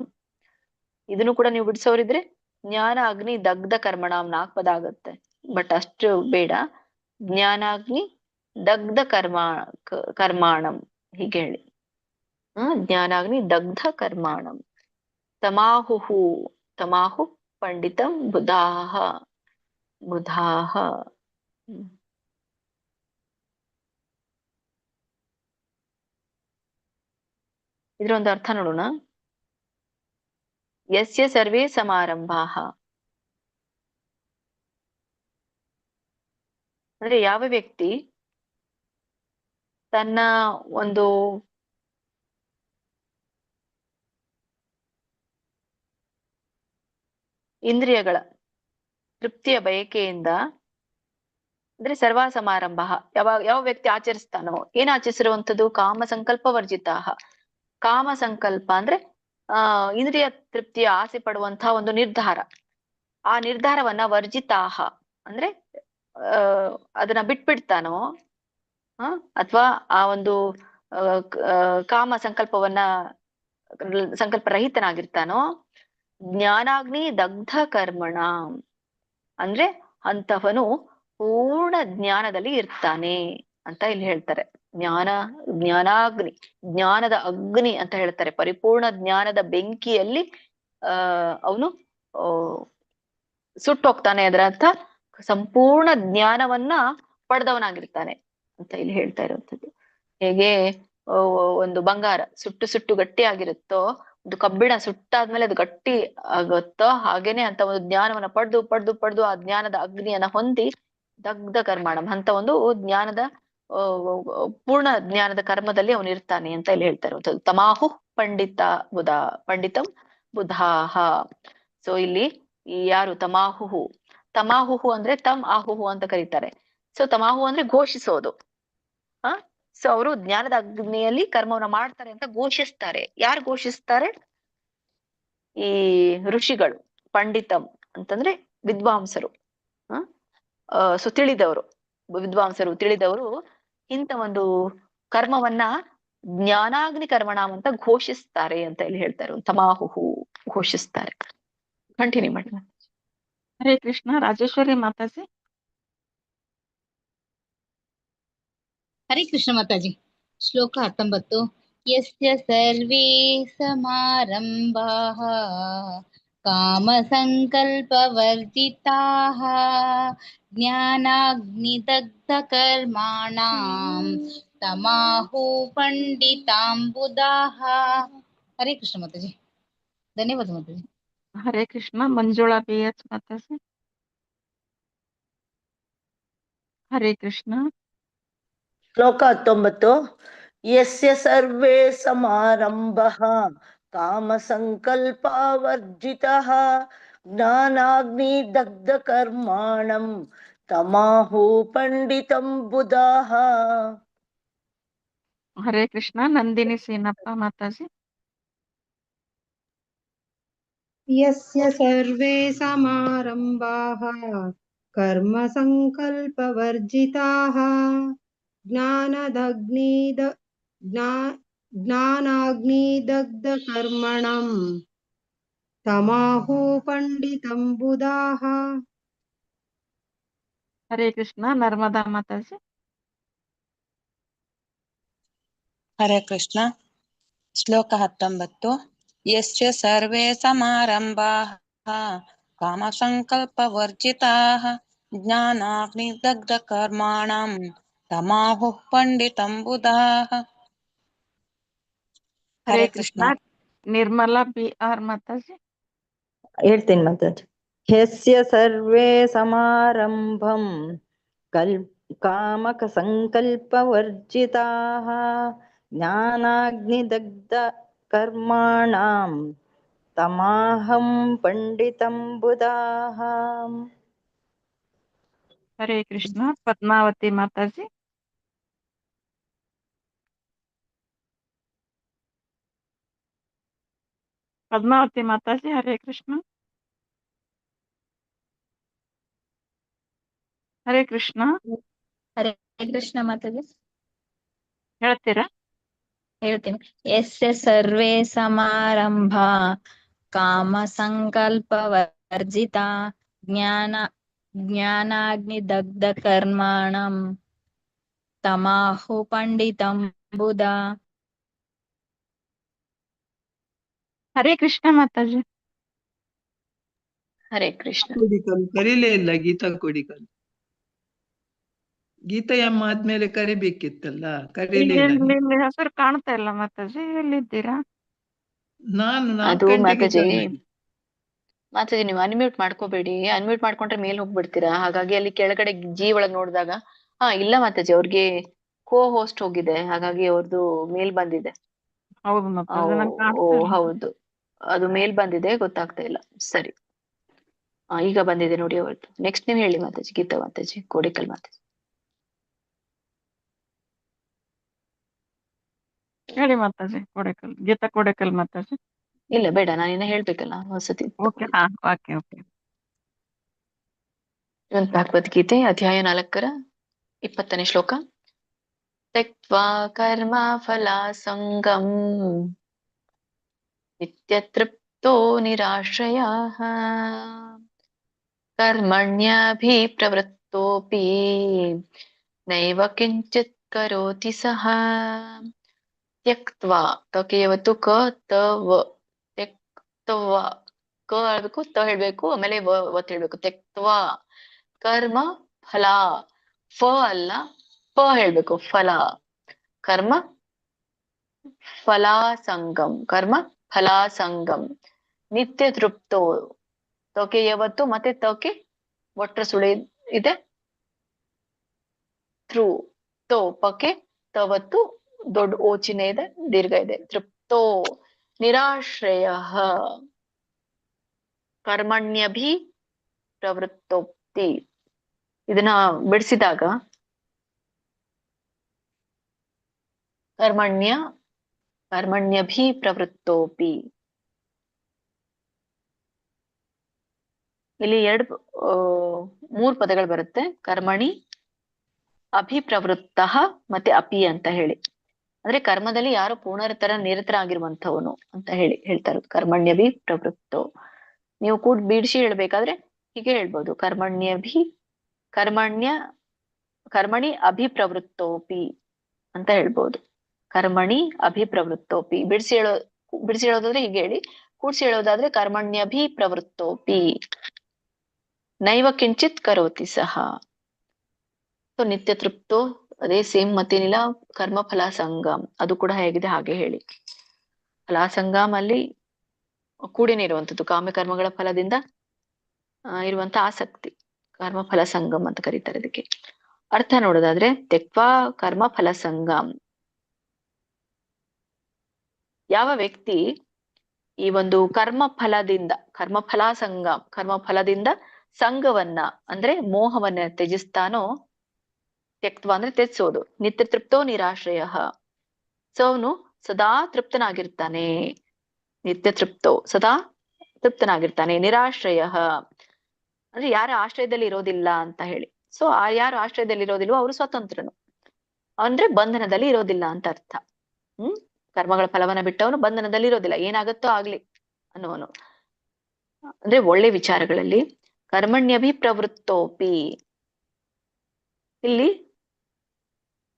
ಇದನ್ನು ಕೂಡ ನೀವು ಬಿಡಿಸೋರಿದ್ರೆ ಜ್ಞಾನ ಅಗ್ನಿ ದಗ್ಧ ಕರ್ಮಣಾಂ 4 ಪದ ಆಗುತ್ತೆ. ಬಟ್ ಅಷ್ಟು ಬೇಡ. ಜ್ಞಾನಾಗ್ನಿ ದಗ್ಧ ಕರ್ಮಾಣಂ ಹೀಗೆ ಹೇಳಿ. ಜ್ಞಾನಾಗ್ನಿ ದಗ್ಧ ಕರ್ಮಾಣಂ ತಮಾಹು ಪಂಡಿತಂ ಬುಧಾಃ. ಇದ್ರ ಒಂದು ಅರ್ಥ ನೋಡೋಣ. ಯಸ್ಯ ಸರ್ವೇ ಸಮಾರಂಭಾಃ ಅಂದ್ರೆ ಯಾವ ವ್ಯಕ್ತಿ ತನ್ನ ಒಂದು ಇಂದ್ರಿಯಗಳ ತೃಪ್ತಿಯ ಬಯಕೆಯಿಂದ ಅಂದ್ರೆ ಸರ್ವ ಸಮಾರಂಭ ಯಾವ ವ್ಯಕ್ತಿ ಆಚರಿಸ್ತಾನೋ, ಏನ್ ಆಚರಿಸಿರುವಂತದ್ದು ಕಾಮ ಸಂಕಲ್ಪ ವರ್ಜಿತಾಃ. ಕಾಮ ಸಂಕಲ್ಪ ಅಂದ್ರೆ ಇಂದ್ರಿಯ ತೃಪ್ತಿಯ ಆಸೆ ಪಡುವಂತಹ ಒಂದು ನಿರ್ಧಾರ. ಆ ನಿರ್ಧಾರವನ್ನ ವರ್ಜಿತಾಃ ಅಂದ್ರೆ ಅದನ್ನ ಬಿಟ್ಬಿಡ್ತಾನೋ, ಅಥವಾ ಆ ಒಂದು ಕಾಮ ಸಂಕಲ್ಪ ರಹಿತನಾಗಿರ್ತಾನೋ. ಜ್ಞಾನಾಗ್ನಿ ದಗ್ಧ ಕರ್ಮಣ ಅಂದ್ರೆ ಅಂತವನು ಪೂರ್ಣ ಜ್ಞಾನದಲ್ಲಿ ಇರ್ತಾನೆ ಅಂತ ಇಲ್ಲಿ ಹೇಳ್ತಾರೆ. ಜ್ಞಾನಾಗ್ನಿ, ಜ್ಞಾನದ ಅಗ್ನಿ ಅಂತ ಹೇಳ್ತಾರೆ. ಪರಿಪೂರ್ಣ ಜ್ಞಾನದ ಬೆಂಕಿಯಲ್ಲಿ ಅವನು ಸುಟ್ಟೋಗ್ತಾನೆ. ಅದರ ಅರ್ಥ ಸಂಪೂರ್ಣ ಜ್ಞಾನವನ್ನ ಪಡೆದವನಾಗಿರ್ತಾನೆ ಅಂತ ಇಲ್ಲಿ ಹೇಳ್ತಾ ಇರುವಂತದ್ದು. ಹೇಗೆ ಒಂದು ಬಂಗಾರ ಸುಟ್ಟು ಗಟ್ಟಿ ಆಗಿರುತ್ತೋ, ಒಂದು ಕಬ್ಬಿಣ ಸುಟ್ಟಾದ್ಮೇಲೆ ಅದು ಗಟ್ಟಿ ಆಗುತ್ತೋ, ಹಾಗೇನೆ ಅಂತ ಒಂದು ಜ್ಞಾನವನ್ನ ಪಡೆದು ಆ ಜ್ಞಾನದ ಅಗ್ನಿಯನ್ನ ಹೊಂದಿ ದಗ್ಧ ಕರ್ಮಾಣಂ ಅಂತ ಒಂದು ಜ್ಞಾನದ ಪೂರ್ಣ ಜ್ಞಾನದ ಕರ್ಮದಲ್ಲಿ ಅವನು ಇರ್ತಾನೆ ಅಂತ ಇಲ್ಲಿ ಹೇಳ್ತಾ ಇರುವಂತದ್ದು. ತಮಾಹು ಪಂಡಿತಂ ಬುಧಾಹ. ಸೊ ಇಲ್ಲಿ ಯಾರು ತಮಾಹುಹು ಅಂದ್ರೆ ತಮ್ ಆಹುಹು ಅಂತ ಕರೀತಾರೆ. ಸೊ ತಮಾಹು ಅಂದ್ರೆ ಘೋಷಿಸೋದು. ಸೊ ಅವರು ಜ್ಞಾನದ ಅಗ್ನಿಯಲ್ಲಿ ಕರ್ಮವನ್ನ ಮಾಡ್ತಾರೆ ಅಂತ ಘೋಷಿಸ್ತಾರೆ. ಯಾರು ಘೋಷಿಸ್ತಾರೆ? ಈ ಋಷಿಗಳು. ಪಂಡಿತಂ ಅಂತಂದ್ರೆ ವಿದ್ವಾಂಸರು. ಸೊ ತಿಳಿದವರು, ವಿದ್ವಾಂಸರು ತಿಳಿದವರು ಇಂಥ ಒಂದು ಕರ್ಮವನ್ನ ಜ್ಞಾನಾಗ್ನಿ ಕರ್ಮಣಾಮ್ ಅಂತ ಘೋಷಿಸ್ತಾರೆ ಅಂತ ಇಲ್ಲಿ ಹೇಳ್ತಾರೆ. ತಮಾಹುಹು ಘೋಷಿಸ್ತಾರೆ. ಕಂಟಿನ್ಯೂ ಮಾಡಿ. ಹರೇ ಕೃಷ್ಣ. ರಾಜೇಶ್ವರಿ ಮಾತಾಜಿ. ಹರೇ ಕೃಷ್ಣ ಮಾತಾಜಿ. ಶ್ಲೋಕ 19. ಯಸ್ಯ ಸರ್ವೇ ಸಮಾರಂಭಾಃ ಕಾಮ ಸಂಕಲ್ಪವರ್ಜಿತಾಃ ಜ್ಞಾನಾಗ್ನಿದಗ್ಧ ಕರ್ಮಾಣಾಂ ತಮಾಹು ಪಂಡಿತಾಂಬುದಾಃ. ಹರೇ ಕೃಷ್ಣ ಮಾತಾಜಿ. ಧನ್ಯವಾದ ಮಾತಾಜಿ. ಹರೇ ಕೃಷ್ಣ. ಮಂಜುಳಾ BH ಮಾತಾಜಿ. ಹರೇ ಕೃಷ್ಣ. ಶ್ಲೋಕ 19. ಯಸ್ಯ ಸರ್ವೇ ಸಮಾರಂಭಃ ಕಾಮ ಸಂಕಲ್ಪವರ್ಜಿತಃ ಜ್ಞಾನಾಗ್ನಿ ದಗ್ಧ ಕರ್ಮಾಣಂ ತಮಾಹು ಪಂಡಿತಂ ಬುಧಾಃ. ಹರೇ ಕೃಷ್ಣ. ನಂದಿನಿ ಸೀನಪ್ಪ ಮಾತಾಜಿ. ಯಸ್ಯ ಸರ್ವೇ ಸಮಾರಂಭಾಃ ಕರ್ಮ ಸಂಕಲ್ಪವರ್ಜಿತಾಃ ಜ್ಞಾನಾಗ್ನಿದಗ್ಧ ಕರ್ಮಣಂ ತಮಾಹು ಪಂಡಿತಂ ಬುಧಾಃ. ಹರೇ ಕೃಷ್ಣ. ನರ್ಮದಾ ಮಾತಾಜಿ. ಹರೇ ಕೃಷ್ಣ. ಶ್ಲೋಕ 19. ಯಸ್ಯ ಸರ್ವೇ ಸಮಾರಂಭಾಃ ಕಾಮ ಸಂಕಲ್ಪವರ್ಜಿತಾಃ ಜ್ಞಾನಾಗ್ನಿದಗ್ಧ ಕರ್ಮಾಣಂ ತಮಾಹುಃ ಪಂಡಿತಂ ಬುಧಾಃ. ಹರೇ ಕೃಷ್ಣ. ನಿರ್ಮಲಾ BR ಮಾತಾಜಿ. ಹೇಳ್ತೀನಿ ಮಾತಾಜಿ. ಯಸ್ಯ ಸರ್ವೇ ಸಮಾರಂಭಂ ಕಾಮಕ ಸಂಕಲ್ಪವರ್ಜಿತಾಃ ಜ್ಞಾನಾಗ್ನಿದಗ್ಧ ಕರ್ಮಾಣಾಂ ತಮಾಹಂ ಪಂಡಿತಂ ಬುಧಾಃ. ಹರೇ ಕೃಷ್ಣ. ಪದ್ಮಾವತಿ ಮಾತಾಜಿ. ಪದ್ಮಾವತಿ ಮಾತಾಜಿ. ಹರೇ ಕೃಷ್ಣ. ಹರೇ ಕೃಷ್ಣ. ಹರೇ ಕೃಷ್ಣ ಮಾತಾಜಿ. ಹೇಳ್ತೀರಾ? ಹೇಳ್ತೀನಿ. ಯಸ್ಯ ಸರ್ವೇ ಸಮಾರಂಭ ಕಾಮ ಸಂಕಲ್ಪ ವರ್ಜಿತ ಜ್ಞಾನಾಗ್ನಿದಗ್ಧ ಕರ್ಮಾಣಂ ತಮಾಹು ಪಂಡಿತಂ ಬುಧ. ಹರೇ ಕೃಷ್ಣ ಮಾತಾಜಿ. ಹರೇ ಕೃಷ್ಣ. ಕೊಡಿಕಲ್ ಕರೀಲೇ ಇಲ್ಲ ಗೀತಾ ಕೊಡಿಕಲ್. ಗೀತಾ ಅಮ್ಮ ಆದ್ಮೇಲೆ ಕರಿಬೇಕಿತ್ತಲ್ಲ, ಕರೀಲೇ ಇಲ್ಲ. ಇಲ್ಲಿ ಹೆಸರು ಕಾಣ್ತಾ ಇಲ್ಲ ಮಾತಾಜಿ. ಎಲ್ಲಿದ್ದೀರಾ? ನಾನು ಅದು 4 ಗಂಟೆಗೆ ಮಾತಾಜಿ ನೀವು ಅನ್ಮ್ಯೂಟ್ ಮಾಡ್ಕೋಬೇಡಿ. ಅನ್ಮ್ಯೂಟ್ ಮಾಡ್ಕೊಂಡ್ರೆ ಮೇಲ್ ಹೋಗ್ಬಿಡ್ತೀರಾ. ಹಾಗಾಗಿ ಅಲ್ಲಿ ಕೆಳಗಡೆ ಜಿ ಒಳಗ್ ನೋಡಿದಾಗ ಇಲ್ಲ ಮಾತಾಜಿ, ಅವ್ರಿಗೆ ಕೋ ಹೋಸ್ಟ್ ಹೋಗಿದೆ, ಹಾಗಾಗಿ ಅವ್ರದ್ದು ಮೇಲ್ ಬಂದಿದೆ. ಹೌದು ಮಾತಾಜಿ. ನಂಗೆ ಓ ಕಾಣ್ತಾ ಇಲ್ಲ. ಹೌದು, ಅದು ಮೇಲ್ ಬಂದಿದೆ, ಗೊತ್ತಾಗ್ತಾ ಇಲ್ಲ. ಸರಿ, ಈಗ ಬಂದಿದೆ ನೋಡಿ ಅವ್ರದ್ದು. ನೆಕ್ಸ್ಟ್ ನೀವು ಹೇಳಿ ಮಾತಾಜಿ. ಗೀತಾ ಮಾತಾಜಿ, ಕೋಡಿಕಲ್ ಮಾತಾಜಿ. ಹೇಳಿ ಮಾತಾಜಿ. ಕೋಡೆಕಲ್. ಗೀತಾ ಕೋಡೆಕಲ್ ಮಾತಾಜಿ. ಇಲ್ಲ ಬೇಡ, ನಾನಿನ್ನ ಹೇಳ್ಬೇಕಲ್ಲ ಹೊಸತಿ. ಓಕೆ. ಹಾ, ಓಕೆ ಓಕೆ. ಭಗವದ್ಗೀತೆ ಅಧ್ಯಾಯ 4 20ನೇ ಶ್ಲೋಕ. ತ್ಯಕ್ವಾ ಕರ್ಮ ಫಲಾಸಂಗಂ ನಿತ್ಯತೃಪ್ತೋ ನಿರಾಶ್ರಯಃ ಕರ್ಮಣ್ಯಭಿಪ್ರವೃತ್ತೋಪಿ ನೈವ ಕಿಂಚಿತ್ ಕರೋತಿ ಸಹ ತ್ಯಕ್ವಾ. ತಕ್ಕೆ ಯಾವತ್ತು ಕ ತವ. ತ್ಯಕ್ತವ ಕ ಹೇಳ್ಬೇಕು, ತ ಹೇಳ್ಬೇಕು, ಆಮೇಲೆ ಒತ್ತು ಹೇಳ್ಬೇಕು. ತ್ಯಕ್ವಾ ಕರ್ಮ ಫಲ. ಫ ಅಲ್ಲ, ಪ ಹೇಳ್ಬೇಕು. ಫಲ. ಕರ್ಮ ಫಲಾಸಂಗಂ. ಕರ್ಮ ಫಲಾಸಂಗಂ. ನಿತ್ಯ ತೃಪ್ತೋ. ತೋಕೆ ಯಾವತ್ತು ಮತ್ತೆ ತೋಕೆ ಒಟ್ರ ಸುಳಿ ಇದೆ. ತ್ರೂ ತೋ ಪಕ್ಕೆ ತವತ್ತು ದೊಡ್ಡ ಓಚಿನೆ ಇದೆ, ದೀರ್ಘ ಇದೆ. ತೃಪ್ತೋ ನಿರಾಶ್ರಯ. ಕರ್ಮಣ್ಯಭಿ ಪ್ರವೃತ್ತೋಕ್ತಿ. ಇದನ್ನ ಬಿಡಿಸಿದಾಗ ಕರ್ಮಣ್ಯಭಿ ಪ್ರವೃತ್ತೋಪಿ. ಇಲ್ಲಿ ಮೂರು ಪದಗಳು ಬರುತ್ತೆ. ಕರ್ಮಣಿ, ಅಭಿಪ್ರವೃತ್ತ ಮತ್ತೆ ಅಪಿ ಅಂತ ಹೇಳಿ. ಅಂದ್ರೆ ಕರ್ಮದಲ್ಲಿ ಯಾರು ಪೂರ್ಣತರ ನಿರತರಾಗಿರುವಂತವನು ಅಂತ ಹೇಳ್ತಾ ಇರೋದು ಕರ್ಮಣ್ಯಭಿ ಪ್ರವೃತ್ತೋ. ನೀವು ಕೂಡ ಬಿಡಿಸಿ ಹೇಳ್ಬೇಕಾದ್ರೆ ಹೀಗೆ ಹೇಳ್ಬೋದು, ಕರ್ಮಣಿ ಅಭಿಪ್ರವೃತ್ತೋಪಿ ಅಂತ ಹೇಳ್ಬೋದು. ಕರ್ಮಣಿ ಅಭಿಪ್ರವೃತ್ತೋಪಿ. ಬಿಡಿಸಿ ಹೇಳೋದಾದ್ರೆ ಹೀಗೆ ಹೇಳಿ, ಕೂಡ್ಸಿ ಹೇಳೋದಾದ್ರೆ ಕರ್ಮಣ್ಯಭಿ ಪ್ರವೃತ್ತೋಪಿ ನೈವ ಕಿಂಚಿತ್ ಕರೋತಿ ಸಹ. ಸೊ ನಿತ್ಯ ತೃಪ್ತೋ ಅದೇ ಸೇಮ್ ಮತ್ತೇನಿಲ್ಲ. ಕರ್ಮ ಫಲ ಸಂಗಮ್ ಅದು ಕೂಡ ಹೇಗಿದೆ ಹಾಗೆ ಹೇಳಿ. ಫಲ ಸಂಗಮ್ ಅಲ್ಲಿ ಕೂಡಿನೇ ಇರುವಂತದ್ದು ಕಾಮ್ಯ ಕರ್ಮಗಳ ಫಲದಿಂದ ಇರುವಂತ ಆಸಕ್ತಿ, ಕರ್ಮ ಫಲ ಸಂಗಮ್ ಅಂತ ಕರೀತಾರೆ ಅದಕ್ಕೆ. ಅರ್ಥ ನೋಡೋದಾದ್ರೆ ತ್ಯಕ್ವಾ ಕರ್ಮ ಫಲ ಸಂಗಮ್, ಯಾವ ವ್ಯಕ್ತಿ ಈ ಒಂದು ಕರ್ಮ ಫಲದಿಂದ ಸಂಘವನ್ನ ಅಂದ್ರೆ ಮೋಹವನ್ನ ತ್ಯಜಿಸ್ತಾನೋ, ತ್ಯಕ್ತ್ವ ಅಂದ್ರೆ ತ್ಯಜಿಸೋದು, ನಿತ್ಯ ತೃಪ್ತೋ ನಿರಾಶ್ರಯ. ಸೊ ಅವನು ಸದಾ ತೃಪ್ತನಾಗಿರ್ತಾನೆ. ನಿತ್ಯ ತೃಪ್ತೋ ಸದಾ ತೃಪ್ತನಾಗಿರ್ತಾನೆ. ನಿರಾಶ್ರಯ ಅಂದ್ರೆ ಯಾರ ಆಶ್ರಯದಲ್ಲಿ ಇರೋದಿಲ್ಲ ಅಂತ ಹೇಳಿ. ಸೊ ಯಾರು ಆಶ್ರಯದಲ್ಲಿ ಇರೋದಿಲ್ವೋ ಅವರು ಸ್ವತಂತ್ರನು, ಅಂದ್ರೆ ಬಂಧನದಲ್ಲಿ ಇರೋದಿಲ್ಲ ಅಂತ ಅರ್ಥ. ಕರ್ಮಗಳ ಫಲವನ್ನ ಬಿಟ್ಟವನು ಬಂಧನದಲ್ಲಿ ಇರೋದಿಲ್ಲ, ಏನಾಗತ್ತೋ ಆಗ್ಲಿ ಅನ್ನೋನು. ಅಂದ್ರೆ ಒಳ್ಳೆ ವಿಚಾರಗಳಲ್ಲಿ ಕರ್ಮಣ್ಯಭಿ ಪ್ರವೃತ್ತೋಪಿ, ಇಲ್ಲಿ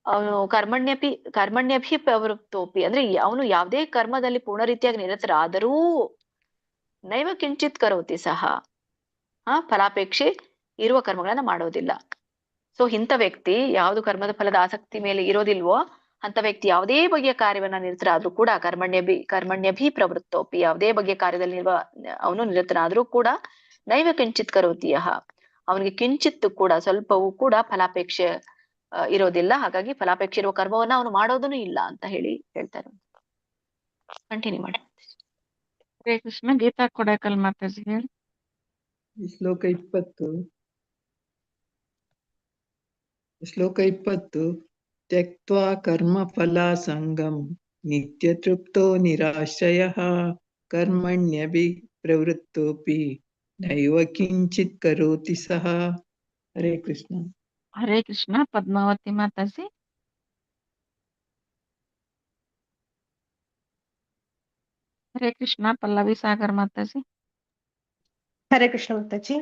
ಅವನು ಕರ್ಮಣ್ಯಭಿ ಪ್ರವೃತ್ತೋಪಿ ಅಂದ್ರೆ ಅವನು ಯಾವುದೇ ಕರ್ಮದಲ್ಲಿ ಪೂರ್ಣ ರೀತಿಯಾಗಿ ನಿರತರಾದರೂ ನೈವ ಕಿಂಚಿತ್ ಕರೋತಿ ಸಹ, ಫಲಾಪೇಕ್ಷೆ ಇರುವ ಕರ್ಮಗಳನ್ನ ಮಾಡೋದಿಲ್ಲ. ಸೊ ಇಂಥ ವ್ಯಕ್ತಿ ಯಾವುದು ಕರ್ಮದ ಫಲದ ಆಸಕ್ತಿ ಮೇಲೆ ಇರೋದಿಲ್ವೋ ಅಂತ ವ್ಯಕ್ತಿ ಯಾವುದೇ ಬಗೆಯ ಕಾರ್ಯವನ್ನ ನಿರತರಾದ್ರೂ ಕೂಡ ಕರ್ಮಣ್ಯಭಿ ಪ್ರವೃತ್ತೋಪಿ, ಯಾವುದೇ ಬಗೆಯ ಕಾರ್ಯದಲ್ಲಿ ಅವನು ನಿರತನಾದ್ರೂ ಕೂಡ ನೈವ ಕಿಂಚಿತ್ ಕರೋತಿಯಹ, ಅವನಿಗೆ ಕಿಂಚಿತ್ತು ಕೂಡ ಸ್ವಲ್ಪವೂ ಕೂಡ ಫಲಾಪೇಕ್ಷೆ ಇರೋದಿಲ್ಲ. ಹಾಗಾಗಿ ಫಲಾಪೇಕ್ಷೆ ಇರುವ ಕರ್ಮವನ್ನ ಅವನು ಮಾಡೋದನ್ನು ಇಲ್ಲ ಅಂತ ಹೇಳ್ತಾರೆ. ಕಂಟಿನ್ಯೂ ಮಾಡಿ. ಹರೇ ಕೃಷ್ಣ. ಗೀತಾ ಕೊಡಕಲ್ ಮಾತಾಜಿ ಹೇಳಿ. ಶ್ಲೋಕ 20 ತ್ಯಕ್ತ್ವಾ ಕರ್ಮ ಫಲ ಸಂಗಂ ನಿತ್ಯ ತೃಪ್ತೋ ನಿರಾಶ್ರಯಃ ಕರ್ಮಣ್ಯಭಿ ಪ್ರವೃತ್ತೋಪಿ ನೈವ ಕಿಂಚಿತ್ ಕರೋತಿ ಸಹ. ಹರೇ ಕೃಷ್ಣ. ಹರೇ ಕೃಷ್ಣ. ಪದ್ಮಾವತಿ ಮಾತಾಜಿ. ಹರೇ ಕೃಷ್ಣ. ಪಲ್ಲವಿ ಸಾಗರ್ ಮಾತಾಜಿ. ಹರೇ ಕೃಷ್ಣ ಮಾತಾಜಿ.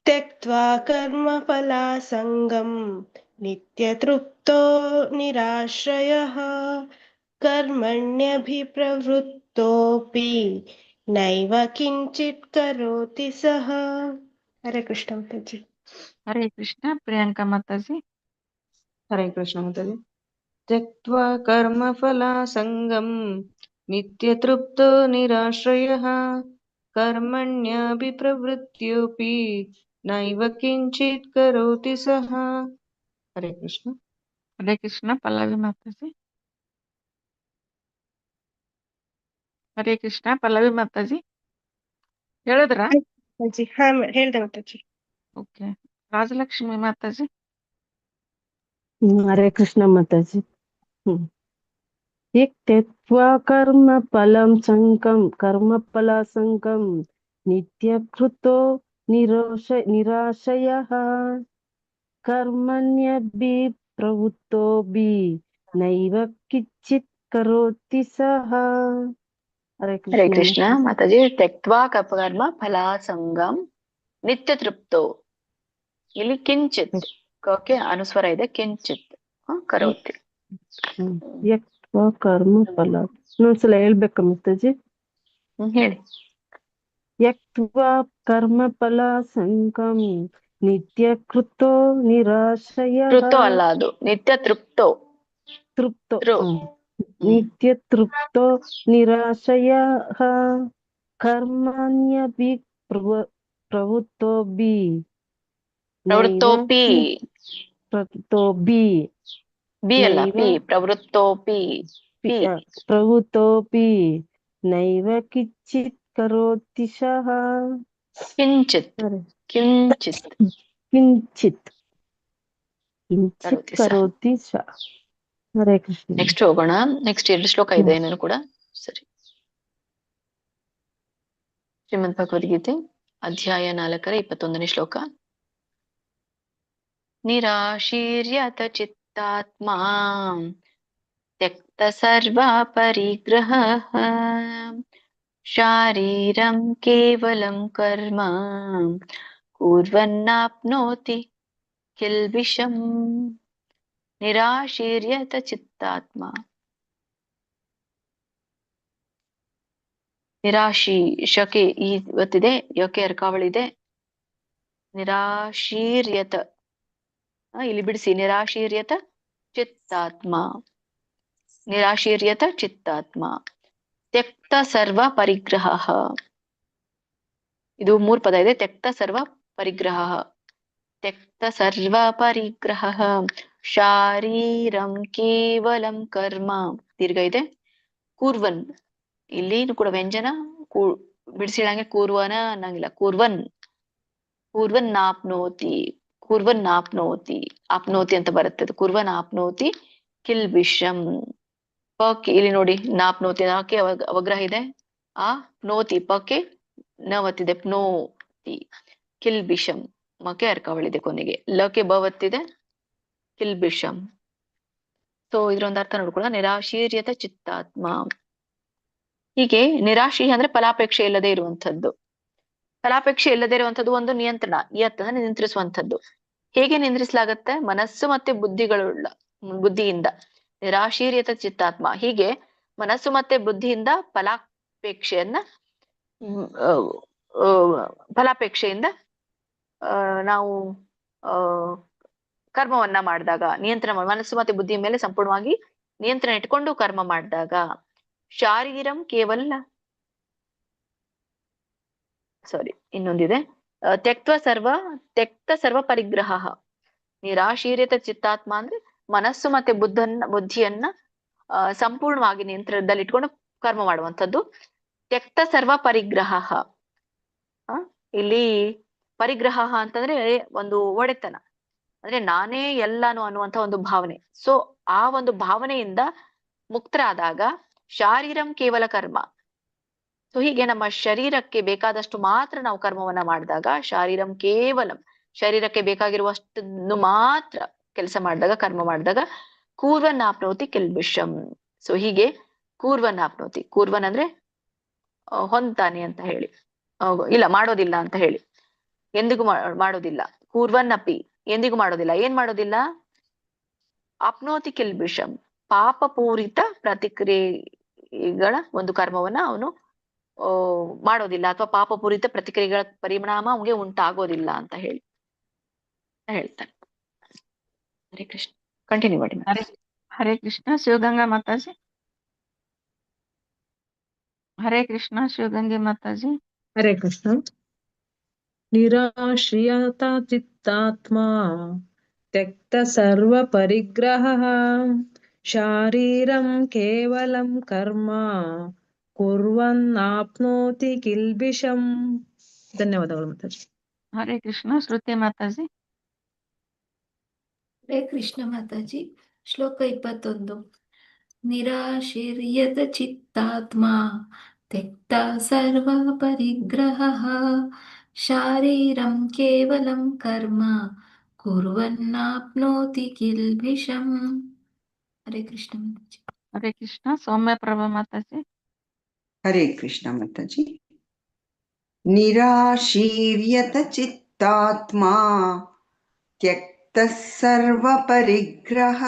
ತ್ಯಕ್ತ್ವಾ ಕರ್ಮ ಫಲ ಸಂಗಂ ನಿತ್ಯ ತೃಪ್ತೋ ನಿರಾಶ್ರಯಃ ಕರ್ಮಣ್ಯಭಿಪ್ರವೃತ್ತೋಪಿ ನೈವ ಕಿಂಚಿತ್ ಕರೋತಿ ಸಹ. ಹರೇ ಕೃಷ್ಣ ಮಾತಾಜಿ. ಹರೇ ಕೃಷ್ಣ. ಪ್ರಿಯಾಂಕಾ ಮಾತಾಜಿ. ಹರೇ ಕೃಷ್ಣ ಮಾತಾಜಿ. ತ್ಯಕ್ತ್ವಾ ಕರ್ಮ ಫಲ ಸಂಗಂ ನಿತ್ಯ ತೃಪ್ತೋ ನಿರಾಶ್ರಯಃ ಕರ್ಮಣ್ಯಭಿಪ್ರವೃತ್ತೋಪಿ ನೈವ ಕಿಂಚಿತ್ ಕರೋತಿ ಸಹ. ಹರೇ ಕೃಷ್ಣ. ಹರೇ ಕೃಷ್ಣ. ಪಲ್ಲವಿ ಮಾತಾಜಿ. ಹರೇ ಕೃಷ್ಣ. ಪಲ್ಲವಿ ಮಾತಾಜಿ ಹೇಳಿದ್ರ? ಹೇಳ್ದೆ ಮಾತಾಜಿ. ಓಕೆ. ರಾಜಲಕ್ಷ್ಮಿ ಮಾತಾಜಿ. ಹರೇ ಕೃಷ್ಣ ಮಾತಾಜಿ. ತ್ಯಕ್ತ್ವಾ ಕರ್ಮ ಫಲಂ ಸಂಗಂ ನಿತ್ಯ ಕೃತೋ ನಿರಾಶಯಃ ಕರ್ಮಣ್ಯಭಿ ಪ್ರವೃತ್ತೋಪಿ ನೈವ ಕಿಂಚಿತ್ ಕರೋತಿ ಸಹ. ಹರೇ ಕೃಷ್ಣ ಮಾತಾಜಿ. ತ್ಯಕ್ತ್ವಾ ಕರ್ಮ ಫಲ ಸಂಗಂ ನಿತ್ಯ ತೃಪ್ತೋ, ಇಲ್ಲಿ ಕಿಂಚಿತ್ ಓಕೆ ಅನುಸ್ವರ ಇದೆ, ಕಿಂಚಿತ್ ಕರೋತಿ. ತ್ಯಕ್ತ್ವಾ ಕರ್ಮ ಫಲ ಇನ್ನೊಂದ್ಸಲ ಹೇಳ್ಬೇಕಾ ಮಾತಾಜಿ? ಹೇಳಿ. ತ್ಯಕ್ತ್ವಾ ಕರ್ಮ ಫಲ ಸಂಗಂ ನಿತ್ಯ ಕೃತೋ ನಿರಾಶಯಃ. ತೃಪ್ತೋ ಅಲ್ಲ, ಅದು ನಿತ್ಯ ತೃಪ್ತೋ. ನಿತ್ಯ ತೃಪ್ತೋ ನಿರಾಶಯಃ ಕರ್ಮಣ್ಯಭಿ ಪ್ರವೃತ್ತೋಪಿ ಬಿ ಅಲ್ಲ ಪಿ, ಪ್ರವೃತ್ತೋಪಿ ನೈವ ಕಿಂಚಿತ್ ಕರೋತಿ ಸಹ. ಕಿಂಚಿತ್ ಕರೋತಿ ಸಹ. ಹರೇ ಕೃಷ್ಣ. ನೆಕ್ಸ್ಟ್ ಹೋಗೋಣ. ನೆಕ್ಸ್ಟ್ 2 ಶ್ಲೋಕ ಇದೆ ಏನೇನು ಕೂಡ. ಸರಿ. ಶ್ರೀಮದ್ ಭಗವದ್ಗೀತೆ ಅಧ್ಯಾಯ 4ರ 21ನೇ ಶ್ಲೋಕ. ನಿರಾಶೀರ್ಯತ ಚಿತ್ತಾತ್ಮ ತ್ಯಕ್ತ ಸರ್ವ ಪರಿಗ್ರಹ ಶಾರೀರಂ ಕೇವಲಂ ಕರ್ಮ ಕುರ್ವನ್ನಾಪ್ನೋತಿ ಕಿಲ್ಬಿಷಂ. ನಿರಾಶೀರ್ಯತ ಚಿತ್ತಾತ್ಮ. ನಿರಾಶಿ ಶಕೆ ಇವತ್ತಿದೆ, ಯಕೆ ಅರ್ಕಾವಳಿದೆ. ನಿರಾಶೀರ್ಯತ ಇಲ್ಲಿ ಬಿಡಿಸಿ. ನಿರಾಶೀರ್ಯತ ಚಿತ್ತಾತ್ಮ. ನಿರಾಶೀರ್ಯತ ಚಿತ್ತಾತ್ಮ ತ್ಯಕ್ತ ಸರ್ವ ಪರಿಗ್ರಹ. ಇದು 3 ಪದ ಇದೆ. ತ್ಯಕ್ತ ಸರ್ವ ಪರಿಗ್ರಹ. ತ್ಯಕ್ತ ಸರ್ವ ಪರಿಗ್ರಹ ಶಾರೀರಂ ಕೇವಲಂ ಕರ್ಮ. ದೀರ್ಘ ಇದೆ. ಕೂರ್ವನ್, ಇಲ್ಲಿನೂ ಕೂಡ ವ್ಯಂಜನ ಬಿಡಿಸಿಳಂಗೆ ಕೂರ್ವನ ಅನ್ನಂಗಿಲ್ಲ. ಕೂರ್ವನ್. ಕೂರ್ವನ್ ಆಪ್ನೋತಿ. ಕೂರ್ವನ್ ಆಪ್ನೋತಿ. ಆಪ್ನೋತಿ ಅಂತ ಬರುತ್ತೆ. ಕೂರ್ವನ್ ಆಪ್ನೋತಿ ಕಿಲ್ಬಿಷಂ. ಪಕ್ಕೆ ಇಲ್ಲಿ ನೋಡಿ, ನಾಪ್ನೋತಿ. ನಾಕೆ ಅವಗ್ರಹ ಇದೆ. ಆ ಪ್ನೋತಿ ಪಕ್ಕೆ ನವತ್ತಿದೆ. ಪ್ನೋತಿ. ಕಿಲ್ಬಿಷಂ ಮಕ್ಕೆ ಅರ್ಕವಳಿದೆ ಕೊನೆಗೆ. ಲಕ್ಕೆ ಬವತ್ತಿದೆ. ಕಿಲ್ಬಿಷಂ. ಸೊ ಇದ್ರೊಂದು ಅರ್ಥ ನೋಡ್ಕೊಳ್ಳ. ನಿರಾಶೀರ್ಯತ ಚಿತ್ತಾತ್ಮ. ಹೀಗೆ ನಿರಾಶಿ ಅಂದ್ರೆ ಫಲಾಪೇಕ್ಷೆ ಇಲ್ಲದೆ ಇರುವಂತದ್ದು. ಫಲಾಪೇಕ್ಷೆ ಇಲ್ಲದೆ ಇರುವಂತದ್ದು ಒಂದು ನಿಯಂತ್ರಣ. ಯತ್ನ ನಿಯಂತ್ರಿಸುವಂತದ್ದು. ಹೇಗೆ ನಿಯಂತ್ರಿಸಲಾಗತ್ತೆ? ಮನಸ್ಸು ಮತ್ತೆ ಬುದ್ಧಿಯಿಂದ. ನಿರಾಶೀರ್ಯತ ಚಿತ್ತಾತ್ಮ. ಹೀಗೆ ಮನಸ್ಸು ಮತ್ತೆ ಬುದ್ಧಿಯಿಂದ ಫಲಾಪೇಕ್ಷೆಯಿಂದ ನಾವು ಕರ್ಮವನ್ನ ಮಾಡಿದಾಗ, ನಿಯಂತ್ರಣ ಮನಸ್ಸು ಮತ್ತೆ ಬುದ್ಧಿಯ ಮೇಲೆ ಸಂಪೂರ್ಣವಾಗಿ ನಿಯಂತ್ರಣ ಇಟ್ಕೊಂಡು ಕರ್ಮ ಮಾಡಿದಾಗ, ಶಾರೀರಂ ಕೇವಲ ಇನ್ನೊಂದಿದೆ. ತ್ಯಕ್ತ ಸರ್ವ ಪರಿಗ್ರಹ. ನಿರಾಶೀರ್ಯತ ಚಿತ್ತಾತ್ಮ ಅಂದ್ರೆ ಮನಸ್ಸು ಮತ್ತೆ ಬುದ್ಧಿಯನ್ನ ಸಂಪೂರ್ಣವಾಗಿ ನಿಯಂತ್ರಣದಲ್ಲಿ ಇಟ್ಕೊಂಡು ಕರ್ಮ ಮಾಡುವಂಥದ್ದು. ತ್ಯಕ್ತ ಸರ್ವ ಪರಿಗ್ರಹ. ಇಲ್ಲಿ ಪರಿಗ್ರಹ ಅಂತಂದ್ರೆ ಒಂದು ಒಡೆತನ, ಅಂದ್ರೆ ನಾನೇ ಎಲ್ಲಾನು ಅನ್ನುವಂಥ ಒಂದು ಭಾವನೆ. ಸೊ ಆ ಒಂದು ಭಾವನೆಯಿಂದ ಮುಕ್ತರಾದಾಗ ಶಾರೀರಂ ಕೇವಲ ಕರ್ಮ. ಸೊ ಹೀಗೆ ನಮ್ಮ ಶರೀರಕ್ಕೆ ಬೇಕಾದಷ್ಟು ಮಾತ್ರ ನಾವು ಕರ್ಮವನ್ನ ಮಾಡಿದಾಗ, ಶಾರೀರಂ ಕೇವಲಂ, ಶರೀರಕ್ಕೆ ಬೇಕಾಗಿರುವಷ್ಟನ್ನು ಮಾತ್ರ ಕೆಲಸ ಮಾಡಿದಾಗ, ಕರ್ಮ ಮಾಡಿದಾಗ, ಕೂರ್ವನ್ ಆಪ್ನೋತಿ ಕಿಲ್ಬಿಷಂ. ಸೊ ಹೀಗೆ ಕೂರ್ವನ್ ಆಪ್ನೋತಿ. ಕೂರ್ವನ್ ಅಂದ್ರೆ ಹೊಂತಾನೆ ಅಂತ ಹೇಳಿ, ಇಲ್ಲ ಮಾಡೋದಿಲ್ಲ ಅಂತ ಹೇಳಿ. ಎಂದಿಗೂ ಮಾಡೋದಿಲ್ಲ. ಕೂರ್ವನ್ ಅಪಿ, ಎಂದಿಗೂ ಮಾಡೋದಿಲ್ಲ. ಏನ್ ಮಾಡೋದಿಲ್ಲ? ಆಪ್ನೋತಿ ಕಿಲ್ಬಿಷಂ, ಪಾಪಪೂರಿತ ಪ್ರತಿಕ್ರಿಯೆಗಳ ಒಂದು ಕರ್ಮವನ್ನ ಅವನು ಮಾಡೋದಿಲ್ಲ, ಅಥವಾ ಪಾಪಪೂರಿತ ಪ್ರತಿಕ್ರಿಯೆಗಳ ಪರಿಣಾಮ ಅವನಿಗೆ ಉಂಟಾಗೋದಿಲ್ಲ ಅಂತ ಹೇಳ್ತಾನೆ. ಹರೇ ಕೃಷ್ಣ. ಕಂಟಿನ್ಯೂ ಮಾಡಿ. ಹರೇ ಕೃಷ್ಣ. ಶಿವಗಂಗಾ ಮಾತಾಜಿ. ಹರೇ ಕೃಷ್ಣ. ಶಿವಗಂಗೆ ಮಾತಾಜಿ. ಹರೇ ಕೃಷ್ಣ. ನಿರಾಶ್ರಿಯತ ಚಿತ್ತಾತ್ಮ ತ್ಯಕ್ತ ಸರ್ವ ಪರಿಗ್ರಹ ಶಾರೀರಂ ಕೇವಲಂ ಕರ್ಮ ಕುರ್ವನ್ನಾಪ್ನೋತಿ ಕಿಲ್ಬಿಷಂ. ಧನ್ಯವಾದಗಳು ಮಾತಾಜಿ. ಹರೇ ಕೃಷ್ಣ. ಶ್ರುತಿ ಮಾತಾಜಿ. ಹರೇ ಕೃಷ್ಣ ಮಾತಾಜಿ. ಶ್ಲೋಕ 21. ನಿರಾಶೀರ್ಯತ ಚಿತ್ತಾತ್ಮ ತ್ಯಕ್ತ ಸರ್ವ ಪರಿಗ್ರಹ ಶಾರೀರಂ ಕೇವಲಂ ಕರ್ಮ ಕುರ್ವನ್ನಾಪ್ನೋತಿ ಕಿಲ್ಬಿಷಂ. ಹರೇ ಕೃಷ್ಣ ಮಾತಾಜಿ. ಹರೇ ಕೃಷ್ಣ. ಸೌಮ್ಯ ಪ್ರಭಾ ಮಾತಾಜಿ. ಹರೇ ಕೃಷ್ಣ ಮಾತಾಜಿ. ನಿರಾಶೀರ್ಯತ ಚಿತ್ತಾತ್ಮ ತ್ಯಕ್ತ ಸರ್ವ ಪರಿಗ್ರಹ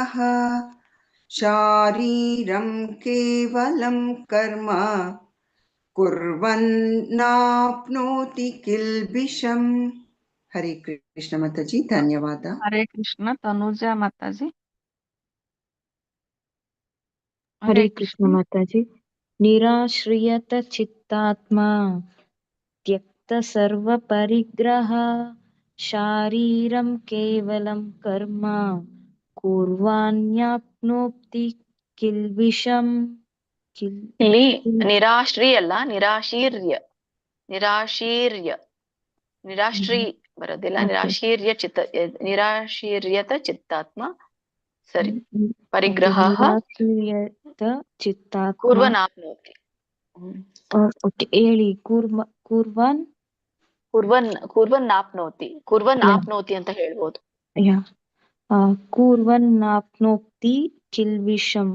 ಶಾರೀರಂ ಕೇವಲಂ ಕರ್ಮ ಕುರ್ವನ್ನಾಪ್ನೋತಿ ಕಿಲ್ಬಿಷಂ. ಹರೇ ಕೃಷ್ಣ ಮಾತಾಜಿ. ಧನ್ಯವಾದ. ಹರೇ ಕೃಷ್ಣ. ತನುಜಾ ಮಾತಾಜಿ. ಹರೇ ಕೃಷ್ಣ ಮಾತಾಜಿ. ನಿರಾಶ್ರಿಯತ ಚಿತ್ತಾತ್ಮ ತ್ಯಕ್ತ ಸರ್ವ ಪರಿಗ್ರಹ ಶಾರೀರಂ ಕೇವಲಂ ಕರ್ಮ ಕುರ್ವಾನ್ಯಾಪ್ನೋತಿ ಕಿಲ್ಬಿಷಂ. ಇಲ್ಲಿ ನಿರಾಶ್ರೀ ಅಲ್ಲ, ನಿರಾಶೀರ್ಯ. ನಿರಾಶ್ರೀ ಬರೋದಿಲ್ಲ. ನಿರಾಶೀರ್ಯತ ಚಿತ್ತಾತ್ಮ. ಸರಿ. ಪರಿಗ್ರಹ ಚಿತ್ತಾತ್ಮ. ಕುರ್ವನ್ ಆಪ್ನೋತಿ. ಓಕೆ ಹೇಳಿ. ಕುರ್ವಾನ್ ಕುರ್ವನ್ Yeah. ಆಪ್ನೋತಿ ಅಂತ ಹೇಳ್ಬೋದು. Yeah. ಕೂರ್ವನ್ನಾಪ್ನೋತಿ ಕಿಲ್ಬಿಷಂ.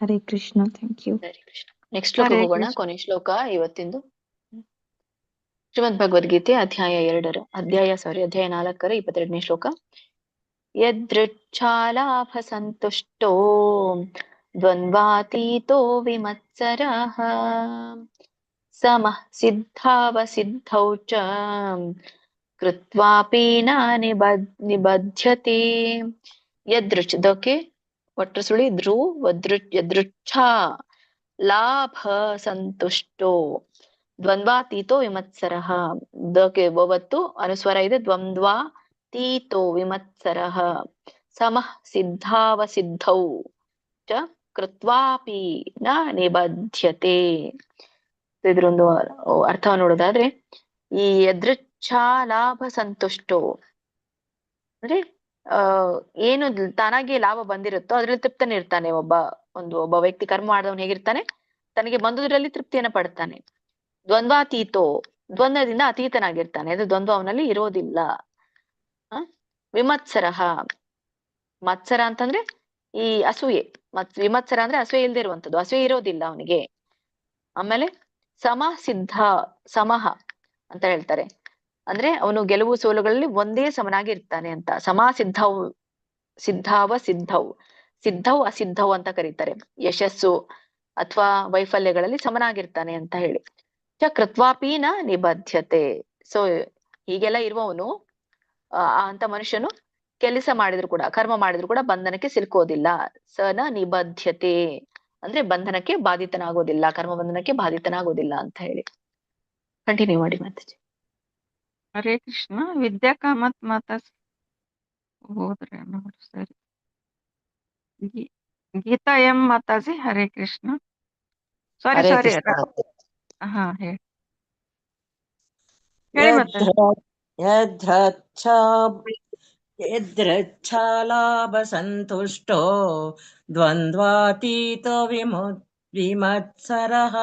Hare Krishna. Thank you. Next ಶ್ಲೋಕ ಹರೇ ಹೋಗೋಣ. ಕೃಷ್ಣ. ಕೊನೆ ಶ್ಲೋಕ ಇವತ್ತಿಂದು ಶ್ರೀಮದ್ ಭಗವದ್ಗೀತೆ ಅಧ್ಯಾಯ 4 22ನೇ ಶ್ಲೋಕ. ಯದೃಚ್ಛಾಲಾಭ ಸಂತುಷ್ಟೋ ದ್ವಂದ್ವಾತೀತೋ ವಿಮತ್ಸರಃ ಸಮಃ ಸಿದ್ಧಾವಸಿದ್ಧೌ ಚ ಕೃತ್ವಾಪಿ ನ ನಿಬಧ್ಯತೆ. ಯದೃಚ್ಛ ಒಟ್ರ ಸುಳಿ ಯದೃಚ್ಛಾ ಲಾಭ ಸಂತುಷ್ಟೋ ದ್ವಂದ್ವಾತೀತೋ ವಿಮತ್ಸರಃ. ದಕ್ಕೆ ಒವತ್ತು ಅನುಸ್ವರ ಇದೆ. ದ್ವಂದ್ವಾತೀತೋ ವಿಮತ್ಸರಃ ಸಮಃ ಸಿದ್ಧಾವಸಿದ್ಧೌ ಚ ಕೃತ್ವಾಪಿ ನ ನಿಬಧ್ಯತೆ. ಇದ್ರೊಂದು ಅರ್ಥ ನೋಡೋದಾದ್ರೆ, ಈ ಯದೃಚ್ಛಾ ಲಾಭ ಸಂತುಷ್ಟೋ ಅಂದ್ರೆ ಏನು ತಾನಾಗಿ ಲಾಭ ಬಂದಿರುತ್ತೋ ಅದ್ರಲ್ಲಿ ತೃಪ್ತನಿರ್ತಾನೆ. ಒಬ್ಬ ವ್ಯಕ್ತಿ ಕರ್ಮ ಮಾಡಿದವನು ಹೇಗಿರ್ತಾನೆ, ತನಗೆ ಬಂದುದರಲ್ಲಿ ತೃಪ್ತಿಯನ್ನ ಪಡ್ತಾನೆ. ದ್ವಂದ್ವಾತೀತೋ ದ್ವಂದ್ವದಿಂದ ಅತೀತನಾಗಿರ್ತಾನೆ. ಅದು ದ್ವಂದ್ವ ಅವನಲ್ಲಿ ಇರೋದಿಲ್ಲ. ವಿಮತ್ಸರಃ ಮತ್ಸರ ಅಂತಂದ್ರೆ ಈ ಅಸೂಯೆ. ವಿಮತ್ಸರ ಅಂದ್ರೆ ಅಸೂಯೆ ಇಲ್ದೇ ಇರುವಂತದ್ದು, ಅಸೂಯೆ ಇರೋದಿಲ್ಲ ಅವನಿಗೆ. ಆಮೇಲೆ ಸಮಃ ಅಂತ ಹೇಳ್ತಾರೆ. ಅಂದ್ರೆ ಅವನು ಗೆಲುವು ಸೋಲುಗಳಲ್ಲಿ ಒಂದೇ ಸಮನಾಗಿ ಇರ್ತಾನೆ ಅಂತ. ಸಿದ್ಧೌ ಅಸಿದ್ಧೌ ಅಂತ ಕರೀತಾರೆ. ಯಶಸ್ಸು ಅಥವಾ ವೈಫಲ್ಯಗಳಲ್ಲಿ ಸಮನಾಗಿರ್ತಾನೆ ಅಂತ ಹೇಳಿ. ಕೃತ್ವಾಪಿ ನ ನಿಬದ್ಧತೆ. ಸೊ ಹೀಗೆಲ್ಲ ಇರುವವನು ಅಂತ ಮನುಷ್ಯನು ಕೆಲಸ ಮಾಡಿದ್ರು ಕೂಡ, ಕರ್ಮ ಮಾಡಿದ್ರು ಕೂಡ ಬಂಧನಕ್ಕೆ ಸಿಲುಕೋದಿಲ್ಲ. ನ ನಿಬದ್ಧತೆ ಅಂದ್ರೆ ಬಂಧನಕ್ಕೆ ಬಾಧಿತನಾಗೋದಿಲ್ಲ, ಕರ್ಮ ಬಂಧನಕ್ಕೆ ಬಾಧಿತನಾಗೋದಿಲ್ಲ ಅಂತ ಹೇಳಿ. ಕಂಟಿನ್ಯೂ ಮಾಡಿ ಮಾತಾಜಿ. ಹರೇ ಕೃಷ್ಣ. ವಿದ್ಯಾ ಕಾಮತ್ ಮಾತಾಜಿ ಹೋದ್ರೆ ನೋಡಿ. ಸರಿ. ಗೀತಾ ಎಂ ಮಾತಾಜಿ. ಹರೇ ಕೃಷ್ಣ. ಸಾರಿ ಹರೇ ಸಾರಿ. ಕೃಷ್ಣ. ಹಾ ಹೇಳಿ ಮಾತಾಜಿ. ಯದೃಚ್ಛಾಲಾಭಸಂತುಷ್ಟೋ ದ್ವಂದ್ವಾತೀತೋ ವಿಮತ್ಸರಃ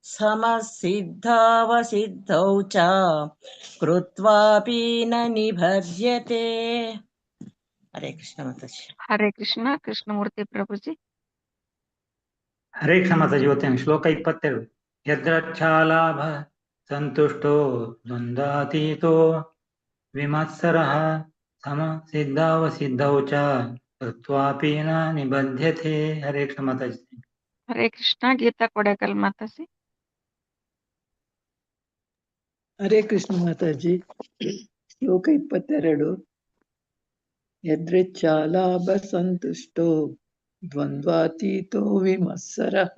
ಸಮಸಿದ್ಧಾವಸಿದ್ಧೌ ಚ ಕೃತ್ವಾಪಿ ನ ನಿಬಧ್ಯತೆ. ಹರೇ ಕೃಷ್ಣ ಮಾತಾಜಿ. ಹರೇ ಕೃಷ್ಣ. ಕೃಷ್ಣಮೂರ್ತಿ ಪ್ರಭುಜಿ. ಹರೇ ಕೃಷ್ಣ ಮಾತಾಜಿ. ಇವತ್ತಿನ ಶ್ಲೋಕ 22. ಯದೃಚ್ಛಾಲಾಭ ಸಂತುಷ್ಟೋ ದ್ವಂದ್ವಾತೀತೋ ವಿಮತ್ಸರಃ ಸಮ ಸಿದ್ಧಾವಸಿದ್ಧೌ ಚ ಕೃತ್ವಾಪಿ ನ ನಿಬಧ್ಯತೆ. ಹರೇ ಕೃಷ್ಣ ಮಾತಾಜಿ. ಹರೇ ಕೃಷ್ಣ. ಗೀತಾ ಕೊಡಕಲ್ ಮಾತಾಜಿ. ಹರೇ ಕೃಷ್ಣ ಮಾತಾಜಿ. ಶ್ಲೋಕ 22. ಯದೃಚ್ಛಾಲಾಭ ಸಂತುಷ್ಟೋ ದ್ವಂದ್ವಾತೀತೋ ವಿಮತ್ಸರಃ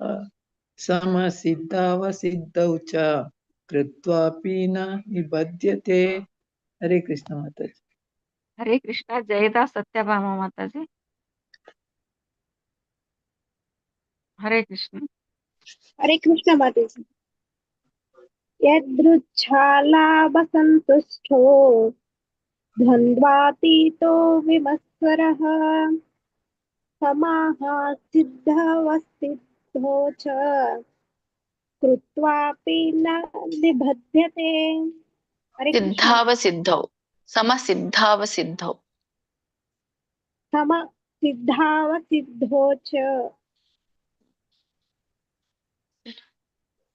ಸಮಸಿದ್ಧಾವಸಿದ್ಧೌ ಚ ಕೃತ್ವಾಪಿ ನ ನಿಬಧ್ಯತೆ. ಹರೇ ಕೃಷ್ಣ ಮಾತಾಜಿ. ಹರೇ ಕೃಷ್ಣ. ಜಯದಾಸ್ ಸತ್ಯಭಾಮ ಮಾತಾಜಿ. ಹರೇ ಕೃಷ್ಣ. ಹರೇ ಕೃಷ್ಣ ಮಾತಾಜಿ. ಯದೃಚ್ಛಾಲಾಭಸಂತುಷ್ಟೋ ದ್ವಂದ್ವಾತೀತೋ ವಿಮತ್ಸರಃ ಸಮಃ ಸಿದ್ಧಾವಸಿದ್ಧೋ ಚ ಕೃತ್ವಾಪಿ ನ ನಿಬಧ್ಯತೆ. ಹರೇ ಕೃಷ್ಣ. ಸಿದ್ಧಾವಸಿದ್ಧೌ ಸಮಸಿದ್ಧಾವಸಿದ್ಧೌ ಸಿದ್ಧಾವಸಿದ್ಧೋ ಚ.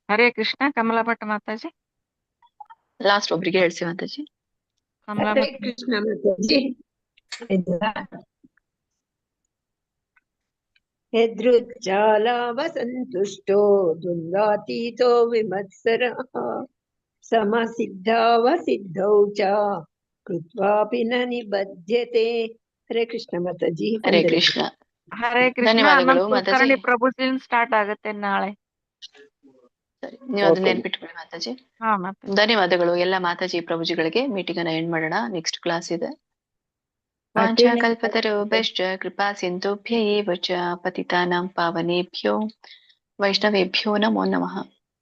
ಹರೇ ಕೃಷ್ಣ. ಕಮಲಾ ಭಟ್ ಮಾತಾಜಿ. ಲಾಸ್ಟ್ ಒಬ್ರಿಗೆ ಹೇಳ್ಸಿ ಮಾತಾಜಿ. ಕಮಲಾ ಹರೇ ಭಟ್. ಕೃಷ್ಣ ಮಾತಾಜಿ. ಯದೃಚ್ಛಾಲಾಭಸಂತುಷ್ಟೋ ದ್ವಂದ್ವಾತೀತೋ ವಿಮತ್ಸರಃ ಸಮಸಿದ್ಧಾವಸಿದ್ಧೌ ಚ ಕೃತ್ವಾಪಿ ನ ನಿಬಧ್ಯತೆ. ಹರೇ ಕೃಷ್ಣ ಮಾತಾಜಿ. ಹರೇ ಕೃಷ್ಣ. ಹರೇ ಕೃಷ್ಣ. ಧನ್ಯವಾದಗಳು ಅನಂತ ಮಾತಾಜಿ. ಕುಲಕರ್ಣಿ ಪ್ರಭುಜಿನ್ ಸ್ಟಾರ್ಟ್ ಆಗುತ್ತೆ ನಾಳೆ. ಸರಿ, ನೀವು ಅದನ್ನ ನೆನ್ಪಿಟ್ಕೊಳ್ಳಿ ಮಾತಾಜಿ. ಹಾ ಮಾತಾಜಿ. ಧನ್ಯವಾದಗಳು ಎಲ್ಲ ಮಾತಾಜಿ ಪ್ರಭುಜಿಗಳಿಗೆ. ಮೀಟಿಂಗ್ ಅನ್ನ ಎಂಡ್ ಮಾಡೋಣ. ನೆಕ್ಸ್ಟ್ ಕ್ಲಾಸ್ ಇದೆ. ವಾಂಛಾಕಲ್ಪತರುಭ್ಯಶ್ಚ ಕೃಪಾ ಸಿಂಧುಭ್ಯೈವ ಚ ಪತಿತಾನಾಂ ಪಾವನೇಭ್ಯೋ ವೈಷ್ಣವೇಭ್ಯೋ ನಮೋ ನಮಃ.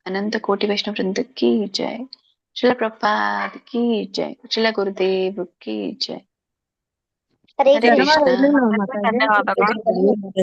अनंत कोटि वैष्णव वृंद की जय. श्रील प्रभुपाद की जय. श्रील गुरुदेव की जय. हरे कृष्ण. ಧನ್ಯವಾದಗಳು.